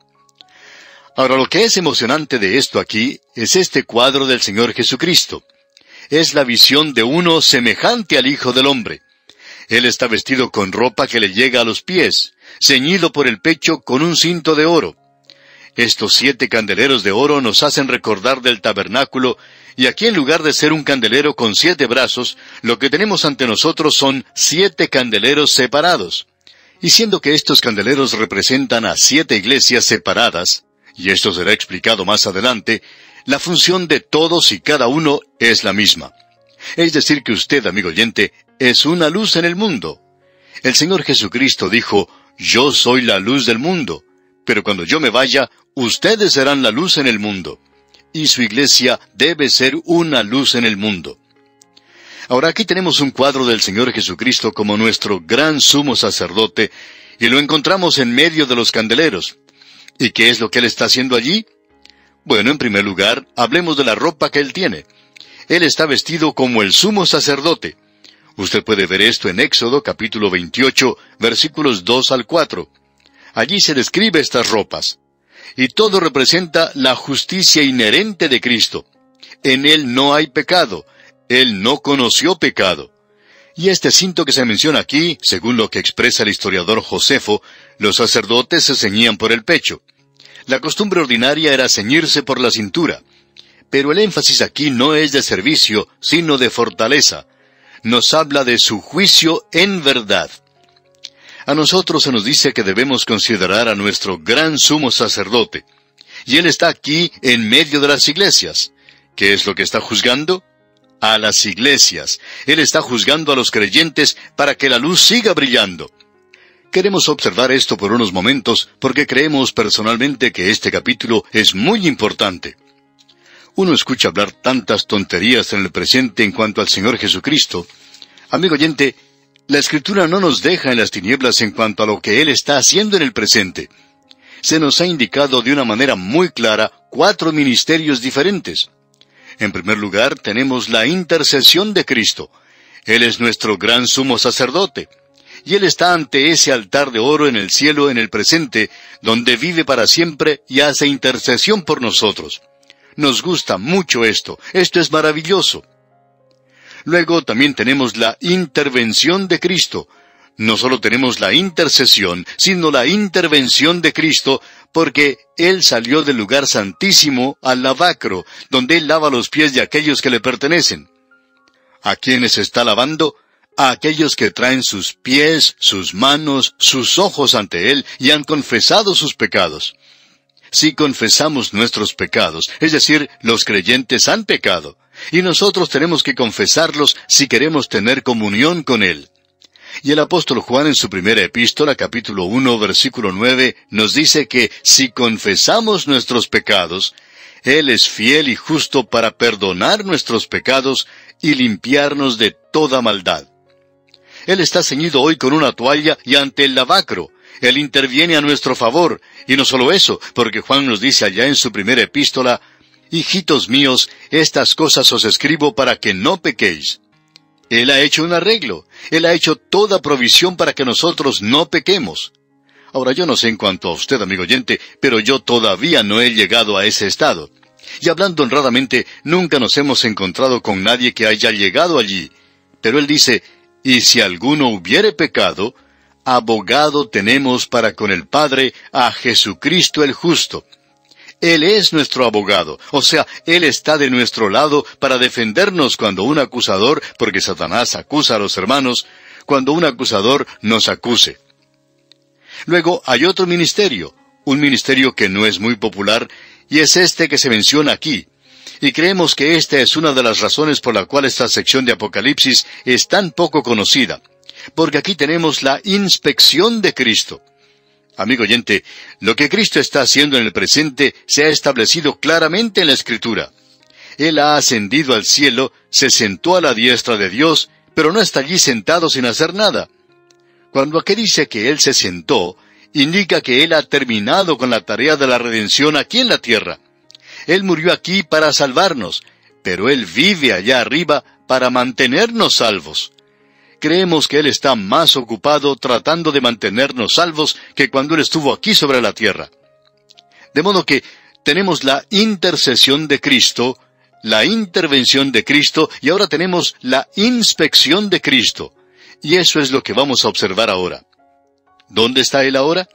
Ahora, lo que es emocionante de esto aquí es este cuadro del Señor Jesucristo. Es la visión de uno semejante al Hijo del Hombre. Él está vestido con ropa que le llega a los pies, ceñido por el pecho con un cinto de oro. Estos 7 candeleros de oro nos hacen recordar del tabernáculo, y aquí en lugar de ser un candelero con 7 brazos, lo que tenemos ante nosotros son 7 candeleros separados. Y siendo que estos candeleros representan a 7 iglesias separadas, y esto será explicado más adelante, la función de todos y cada uno es la misma. Es decir que usted, amigo oyente, es una luz en el mundo. El Señor Jesucristo dijo, yo soy la luz del mundo, pero cuando yo me vaya, ustedes serán la luz en el mundo. Y su iglesia debe ser una luz en el mundo. Ahora aquí tenemos un cuadro del Señor Jesucristo como nuestro gran sumo sacerdote, y lo encontramos en medio de los candeleros. ¿Y qué es lo que Él está haciendo allí? Bueno, en primer lugar, hablemos de la ropa que Él tiene. Él está vestido como el sumo sacerdote. Usted puede ver esto en Éxodo capítulo 28, versículos 2 al 4. Allí se describe estas ropas. Y todo representa la justicia inherente de Cristo. En Él no hay pecado. Él no conoció pecado. Y este cinto que se menciona aquí, según lo que expresa el historiador Josefo, los sacerdotes se ceñían por el pecho. La costumbre ordinaria era ceñirse por la cintura. Pero el énfasis aquí no es de servicio, sino de fortaleza. Nos habla de su juicio en verdad. A nosotros se nos dice que debemos considerar a nuestro gran sumo sacerdote. Y Él está aquí en medio de las iglesias. ¿Qué es lo que está juzgando? A las iglesias. Él está juzgando a los creyentes para que la luz siga brillando. Queremos observar esto por unos momentos porque creemos personalmente que este capítulo es muy importante. Uno escucha hablar tantas tonterías en el presente en cuanto al Señor Jesucristo. Amigo oyente, la Escritura no nos deja en las tinieblas en cuanto a lo que Él está haciendo en el presente. Se nos ha indicado de una manera muy clara 4 ministerios diferentes. En primer lugar, tenemos la intercesión de Cristo. Él es nuestro gran sumo sacerdote. Y Él está ante ese altar de oro en el cielo en el presente, donde vive para siempre y hace intercesión por nosotros. Nos gusta mucho esto. Esto es maravilloso. Luego también tenemos la intervención de Cristo. No solo tenemos la intercesión, sino la intervención de Cristo, porque Él salió del lugar santísimo al lavacro, donde Él lava los pies de aquellos que le pertenecen. ¿A quiénes está lavando? A aquellos que traen sus pies, sus manos, sus ojos ante Él y han confesado sus pecados. Si confesamos nuestros pecados, es decir, los creyentes han pecado, y nosotros tenemos que confesarlos si queremos tener comunión con Él. Y el apóstol Juan en su primera epístola, capítulo 1, versículo 9, nos dice que si confesamos nuestros pecados, Él es fiel y justo para perdonar nuestros pecados y limpiarnos de toda maldad. Él está ceñido hoy con una toalla y ante el lavacro. Él interviene a nuestro favor. Y no solo eso, porque Juan nos dice allá en su primera epístola, hijitos míos, estas cosas os escribo para que no pequéis. Él ha hecho un arreglo. Él ha hecho toda provisión para que nosotros no pequemos. Ahora, yo no sé en cuanto a usted, amigo oyente, pero yo todavía no he llegado a ese estado. Y hablando honradamente, nunca nos hemos encontrado con nadie que haya llegado allí. Pero él dice, y si alguno hubiere pecado, abogado tenemos para con el Padre a Jesucristo el justo. Él es nuestro abogado, o sea, Él está de nuestro lado para defendernos cuando un acusador, porque Satanás acusa a los hermanos, cuando un acusador nos acuse. Luego hay otro ministerio, un ministerio que no es muy popular, y es este que se menciona aquí. Y creemos que esta es una de las razones por la cual esta sección de Apocalipsis es tan poco conocida, porque aquí tenemos la inspección de Cristo. Amigo oyente, lo que Cristo está haciendo en el presente se ha establecido claramente en la Escritura. Él ha ascendido al cielo, se sentó a la diestra de Dios, pero no está allí sentado sin hacer nada. Cuando aquí dice que Él se sentó, indica que Él ha terminado con la tarea de la redención aquí en la tierra. Él murió aquí para salvarnos, pero Él vive allá arriba para mantenernos salvos. Creemos que Él está más ocupado tratando de mantenernos salvos que cuando Él estuvo aquí sobre la tierra. De modo que tenemos la intercesión de Cristo, la intervención de Cristo, y ahora tenemos la inspección de Cristo. Y eso es lo que vamos a observar ahora. ¿Dónde está Él ahora?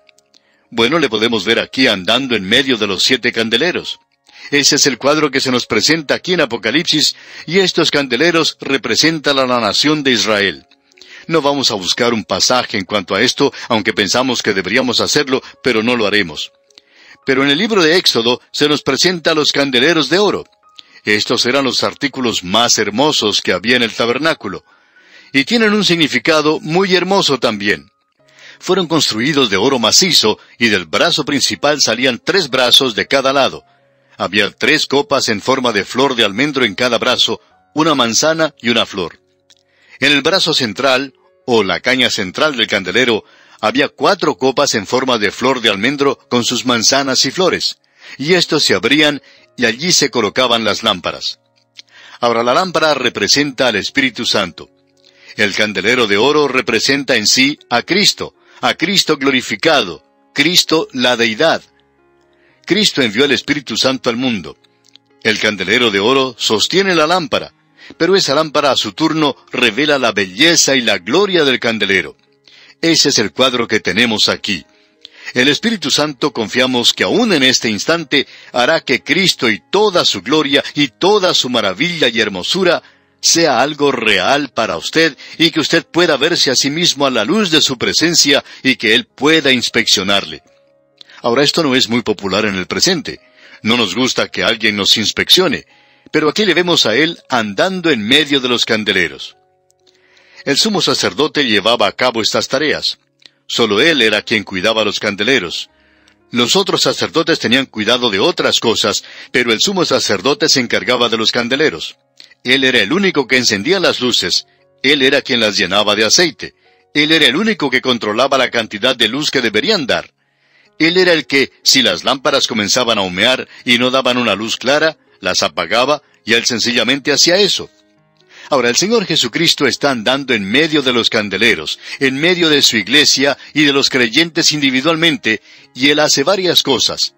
Bueno, le podemos ver aquí andando en medio de los 7 candeleros. Ese es el cuadro que se nos presenta aquí en Apocalipsis, y estos candeleros representan a la nación de Israel. No vamos a buscar un pasaje en cuanto a esto, aunque pensamos que deberíamos hacerlo, pero no lo haremos. Pero en el libro de Éxodo se nos presenta los candeleros de oro. Estos eran los artículos más hermosos que había en el tabernáculo. Y tienen un significado muy hermoso también. Fueron construidos de oro macizo, y del brazo principal salían 3 brazos de cada lado. Había 3 copas en forma de flor de almendro en cada brazo, una manzana y una flor. En el brazo central, o la caña central del candelero, había 4 copas en forma de flor de almendro con sus manzanas y flores, y estos se abrían y allí se colocaban las lámparas. Ahora la lámpara representa al Espíritu Santo. El candelero de oro representa en sí a Cristo glorificado, Cristo la deidad. Cristo envió el Espíritu Santo al mundo. El candelero de oro sostiene la lámpara, pero esa lámpara a su turno revela la belleza y la gloria del candelero. Ese es el cuadro que tenemos aquí. El Espíritu Santo confiamos que aún en este instante hará que Cristo y toda su gloria y toda su maravilla y hermosura sea algo real para usted y que usted pueda verse a sí mismo a la luz de su presencia y que Él pueda inspeccionarle. Ahora, esto no es muy popular en el presente. No nos gusta que alguien nos inspeccione, pero aquí le vemos a Él andando en medio de los candeleros. El sumo sacerdote llevaba a cabo estas tareas. Solo él era quien cuidaba los candeleros. Los otros sacerdotes tenían cuidado de otras cosas, pero el sumo sacerdote se encargaba de los candeleros. Él era el único que encendía las luces. Él era quien las llenaba de aceite. Él era el único que controlaba la cantidad de luz que deberían dar. Él era el que, si las lámparas comenzaban a humear y no daban una luz clara, las apagaba, y él sencillamente hacía eso. Ahora, el Señor Jesucristo está andando en medio de los candeleros, en medio de su iglesia y de los creyentes individualmente, y Él hace varias cosas.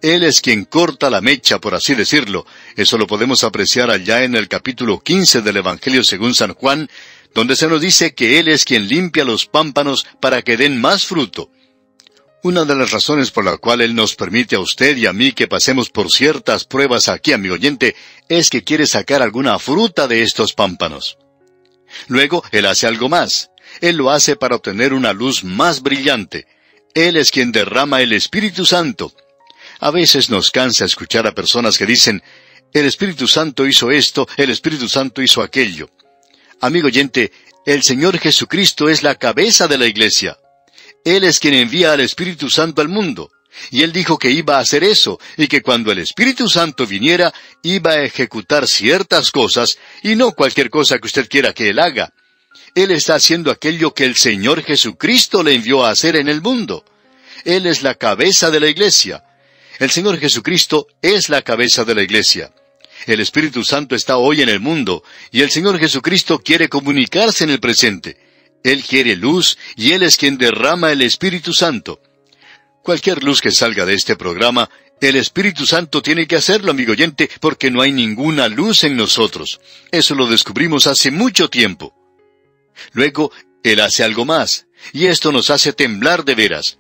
Él es quien corta la mecha, por así decirlo. Eso lo podemos apreciar allá en el capítulo 15 del Evangelio según San Juan, donde se nos dice que Él es quien limpia los pámpanos para que den más fruto. Una de las razones por la cual Él nos permite a usted y a mí que pasemos por ciertas pruebas aquí, amigo oyente, es que quiere sacar alguna fruta de estos pámpanos. Luego, Él hace algo más. Él lo hace para obtener una luz más brillante. Él es quien derrama el Espíritu Santo. A veces nos cansa escuchar a personas que dicen, el Espíritu Santo hizo esto, el Espíritu Santo hizo aquello. Amigo oyente, el Señor Jesucristo es la cabeza de la iglesia. Él es quien envía al Espíritu Santo al mundo. Y Él dijo que iba a hacer eso, y que cuando el Espíritu Santo viniera, iba a ejecutar ciertas cosas, y no cualquier cosa que usted quiera que Él haga. Él está haciendo aquello que el Señor Jesucristo le envió a hacer en el mundo. Él es la cabeza de la iglesia. El Señor Jesucristo es la cabeza de la iglesia. El Espíritu Santo está hoy en el mundo, y el Señor Jesucristo quiere comunicarse en el presente. Él quiere luz, y Él es quien derrama el Espíritu Santo. Cualquier luz que salga de este programa, el Espíritu Santo tiene que hacerlo, amigo oyente, porque no hay ninguna luz en nosotros. Eso lo descubrimos hace mucho tiempo. Luego, Él hace algo más, y esto nos hace temblar de veras.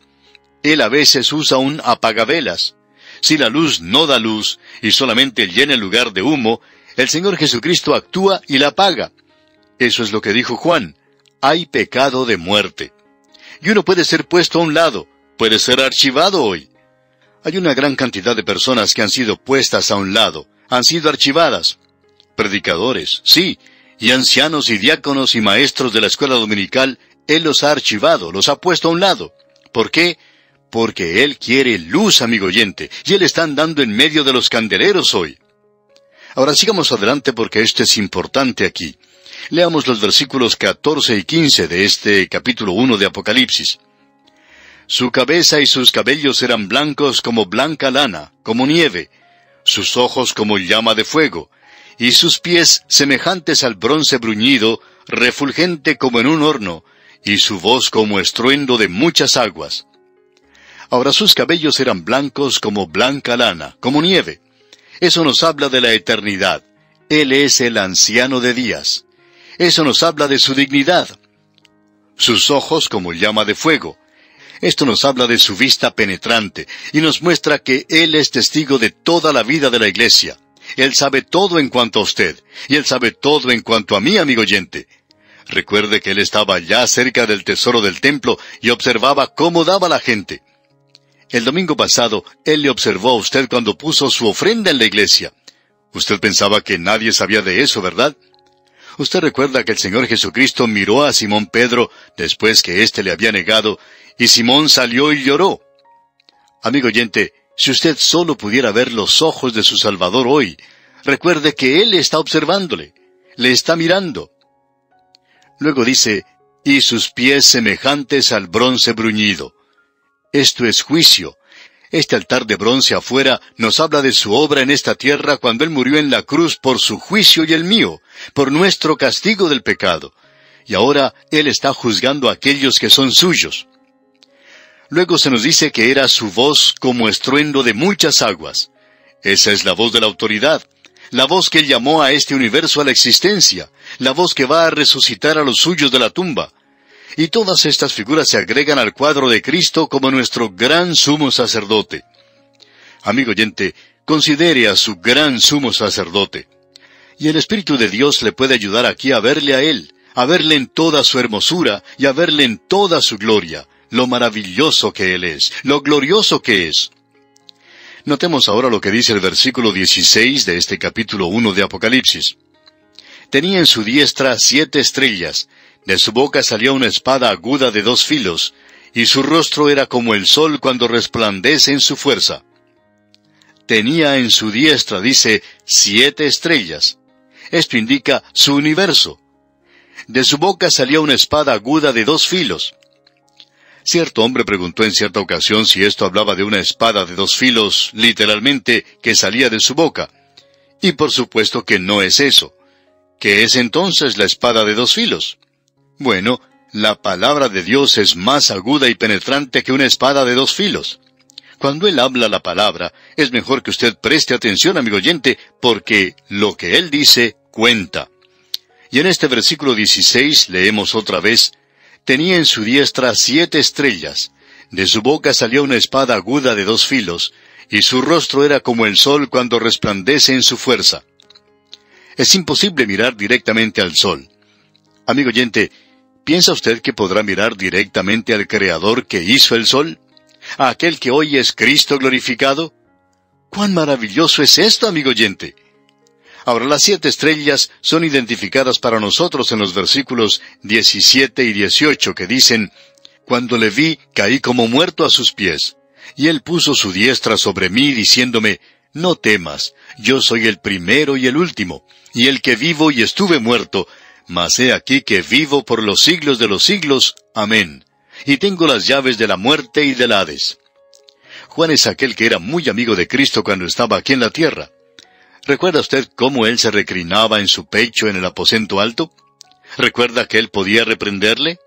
Él a veces usa un apagavelas. Si la luz no da luz, y solamente llena el lugar de humo, el Señor Jesucristo actúa y la apaga. Eso es lo que dijo Juan. Hay pecado de muerte. Y uno puede ser puesto a un lado, puede ser archivado hoy. Hay una gran cantidad de personas que han sido puestas a un lado, han sido archivadas. Predicadores, sí, y ancianos y diáconos y maestros de la escuela dominical, Él los ha archivado, los ha puesto a un lado. ¿Por qué? Porque Él quiere luz, amigo oyente, y Él está andando en medio de los candeleros hoy. Ahora sigamos adelante porque esto es importante aquí. Leamos los versículos 14 y 15 de este capítulo 1 de Apocalipsis. Su cabeza y sus cabellos eran blancos como blanca lana, como nieve, sus ojos como llama de fuego, y sus pies semejantes al bronce bruñido, refulgente como en un horno, y su voz como estruendo de muchas aguas. Ahora sus cabellos eran blancos como blanca lana, como nieve. Eso nos habla de la eternidad. Él es el anciano de días. Eso nos habla de su dignidad. Sus ojos como llama de fuego. Esto nos habla de su vista penetrante, y nos muestra que Él es testigo de toda la vida de la iglesia. Él sabe todo en cuanto a usted, y Él sabe todo en cuanto a mí, amigo oyente. Recuerde que Él estaba ya cerca del tesoro del templo y observaba cómo daba la gente. El domingo pasado, Él le observó a usted cuando puso su ofrenda en la iglesia. Usted pensaba que nadie sabía de eso, ¿verdad? Usted recuerda que el Señor Jesucristo miró a Simón Pedro después que éste le había negado, y Simón salió y lloró. Amigo oyente, si usted solo pudiera ver los ojos de su Salvador hoy, recuerde que Él está observándole, le está mirando. Luego dice, y sus pies semejantes al bronce bruñido. Esto es juicio. Este altar de bronce afuera nos habla de su obra en esta tierra cuando Él murió en la cruz por su juicio y el mío, por nuestro castigo del pecado. Y ahora Él está juzgando a aquellos que son suyos. Luego se nos dice que era su voz como estruendo de muchas aguas. Esa es la voz de la autoridad, la voz que Él llamó a este universo a la existencia, la voz que va a resucitar a los suyos de la tumba. Y todas estas figuras se agregan al cuadro de Cristo como nuestro gran sumo sacerdote. Amigo oyente, considere a su gran sumo sacerdote. Y el Espíritu de Dios le puede ayudar aquí a verle a Él, a verle en toda su hermosura y a verle en toda su gloria, lo maravilloso que Él es, lo glorioso que es. Notemos ahora lo que dice el versículo 16 de este capítulo 1 de Apocalipsis. Tenía en su diestra 7 estrellas, de su boca salía una espada aguda de 2 filos, y su rostro era como el sol cuando resplandece en su fuerza. Tenía en su diestra, dice, 7 estrellas. Esto indica su universo. De su boca salía una espada aguda de 2 filos. Cierto hombre preguntó en cierta ocasión si esto hablaba de una espada de 2 filos, literalmente, que salía de su boca. Y por supuesto que no es eso. ¿Qué es entonces la espada de 2 filos? Bueno, la palabra de Dios es más aguda y penetrante que una espada de 2 filos. Cuando Él habla la palabra, es mejor que usted preste atención, amigo oyente, porque lo que Él dice cuenta. Y en este versículo 16 leemos otra vez, tenía en su diestra 7 estrellas, de su boca salía una espada aguda de 2 filos, y su rostro era como el sol cuando resplandece en su fuerza. Es imposible mirar directamente al sol. Amigo oyente, ¿piensa usted que podrá mirar directamente al Creador que hizo el sol? ¿A aquel que hoy es Cristo glorificado? ¡Cuán maravilloso es esto, amigo oyente! Ahora, las 7 estrellas son identificadas para nosotros en los versículos 17 y 18 que dicen, «Cuando le vi, caí como muerto a sus pies, y Él puso su diestra sobre mí, diciéndome, no temas, yo soy el primero y el último, y el que vivo y estuve muerto, mas he aquí que vivo por los siglos de los siglos. Amén. Y tengo las llaves de la muerte y del Hades». Juan es aquel que era muy amigo de Cristo cuando estaba aquí en la tierra. ¿Recuerda usted cómo él se reclinaba en su pecho en el aposento alto? ¿Recuerda que él podía reprenderle?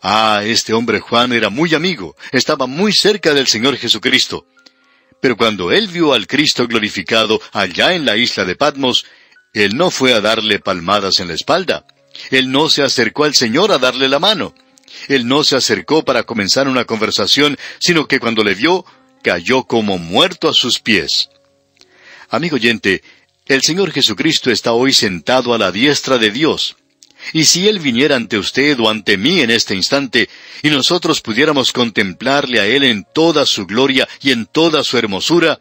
Este hombre Juan era muy amigo, estaba muy cerca del Señor Jesucristo. Pero cuando él vio al Cristo glorificado allá en la isla de Patmos, él no fue a darle palmadas en la espalda. Él no se acercó al Señor a darle la mano. Él no se acercó para comenzar una conversación, sino que cuando le vio, cayó como muerto a sus pies. Amigo oyente, el Señor Jesucristo está hoy sentado a la diestra de Dios. Y si Él viniera ante usted o ante mí en este instante, y nosotros pudiéramos contemplarle a Él en toda su gloria y en toda su hermosura,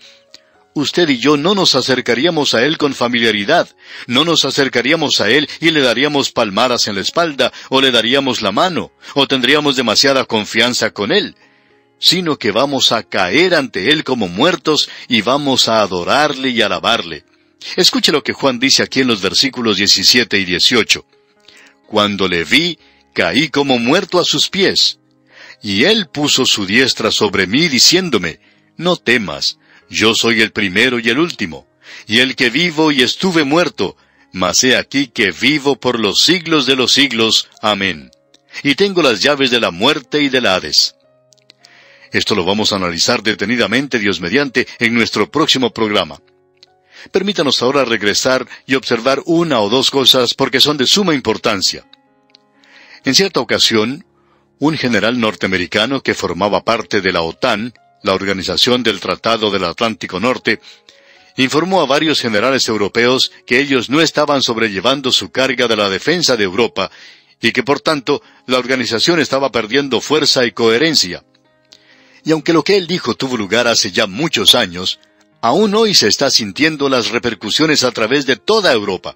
usted y yo no nos acercaríamos a Él con familiaridad, no nos acercaríamos a Él y le daríamos palmadas en la espalda, o le daríamos la mano, o tendríamos demasiada confianza con Él, sino que vamos a caer ante Él como muertos y vamos a adorarle y alabarle. Escuche lo que Juan dice aquí en los versículos 17 y 18. Cuando le vi, caí como muerto a sus pies. Y Él puso su diestra sobre mí, diciéndome, no temas, yo soy el primero y el último, y el que vivo y estuve muerto, mas he aquí que vivo por los siglos de los siglos. Amén. Y tengo las llaves de la muerte y del Hades. Esto lo vamos a analizar detenidamente, Dios mediante, en nuestro próximo programa. Permítanos ahora regresar y observar una o dos cosas porque son de suma importancia. En cierta ocasión, un general norteamericano que formaba parte de la OTAN, la Organización del Tratado del Atlántico Norte, informó a varios generales europeos que ellos no estaban sobrellevando su carga de la defensa de Europa y que por tanto la organización estaba perdiendo fuerza y coherencia. Y aunque lo que él dijo tuvo lugar hace ya muchos años, aún hoy se está sintiendo las repercusiones a través de toda Europa.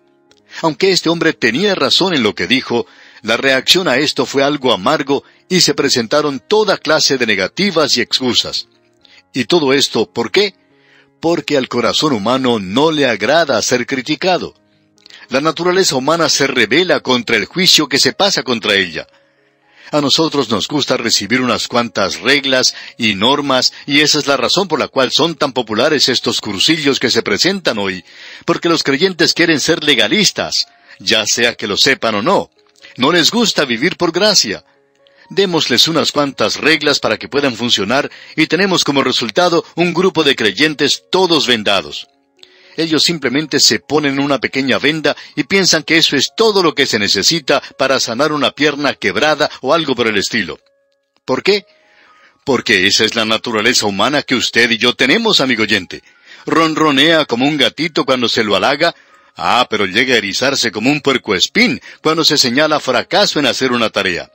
Aunque este hombre tenía razón en lo que dijo, la reacción a esto fue algo amargo y se presentaron toda clase de negativas y excusas. ¿Y todo esto por qué? Porque al corazón humano no le agrada ser criticado. La naturaleza humana se rebela contra el juicio que se pasa contra ella. A nosotros nos gusta recibir unas cuantas reglas y normas, y esa es la razón por la cual son tan populares estos cursillos que se presentan hoy, porque los creyentes quieren ser legalistas, ya sea que lo sepan o no. No les gusta vivir por gracia. Démosles unas cuantas reglas para que puedan funcionar, y tenemos como resultado un grupo de creyentes todos vendados. Ellos simplemente se ponen una pequeña venda y piensan que eso es todo lo que se necesita para sanar una pierna quebrada o algo por el estilo. ¿Por qué? Porque esa es la naturaleza humana que usted y yo tenemos, amigo oyente. Ronronea como un gatito cuando se lo halaga, pero llega a erizarse como un puercoespín cuando se señala fracaso en hacer una tarea.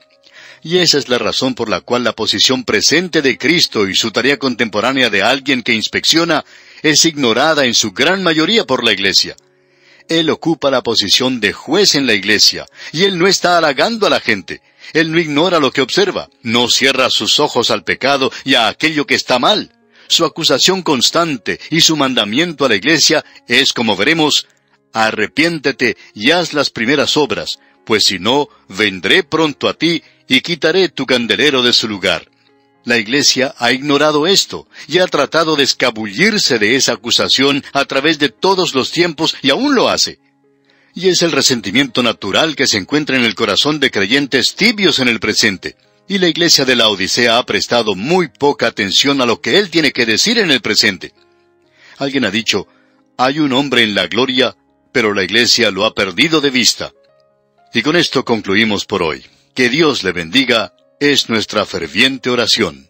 Y esa es la razón por la cual la posición presente de Cristo y su tarea contemporánea de alguien que inspecciona es ignorada en su gran mayoría por la Iglesia. Él ocupa la posición de juez en la Iglesia, y Él no está halagando a la gente. Él no ignora lo que observa, no cierra sus ojos al pecado y a aquello que está mal. Su acusación constante y su mandamiento a la Iglesia es, como veremos, arrepiéntete y haz las primeras obras, pues si no, vendré pronto a ti y quitaré tu candelero de su lugar. La Iglesia ha ignorado esto y ha tratado de escabullirse de esa acusación a través de todos los tiempos y aún lo hace. Y es el resentimiento natural que se encuentra en el corazón de creyentes tibios en el presente. Y la Iglesia de la Odisea ha prestado muy poca atención a lo que Él tiene que decir en el presente. Alguien ha dicho, hay un hombre en la gloria, pero la Iglesia lo ha perdido de vista. Y con esto concluimos por hoy. Que Dios le bendiga, es nuestra ferviente oración.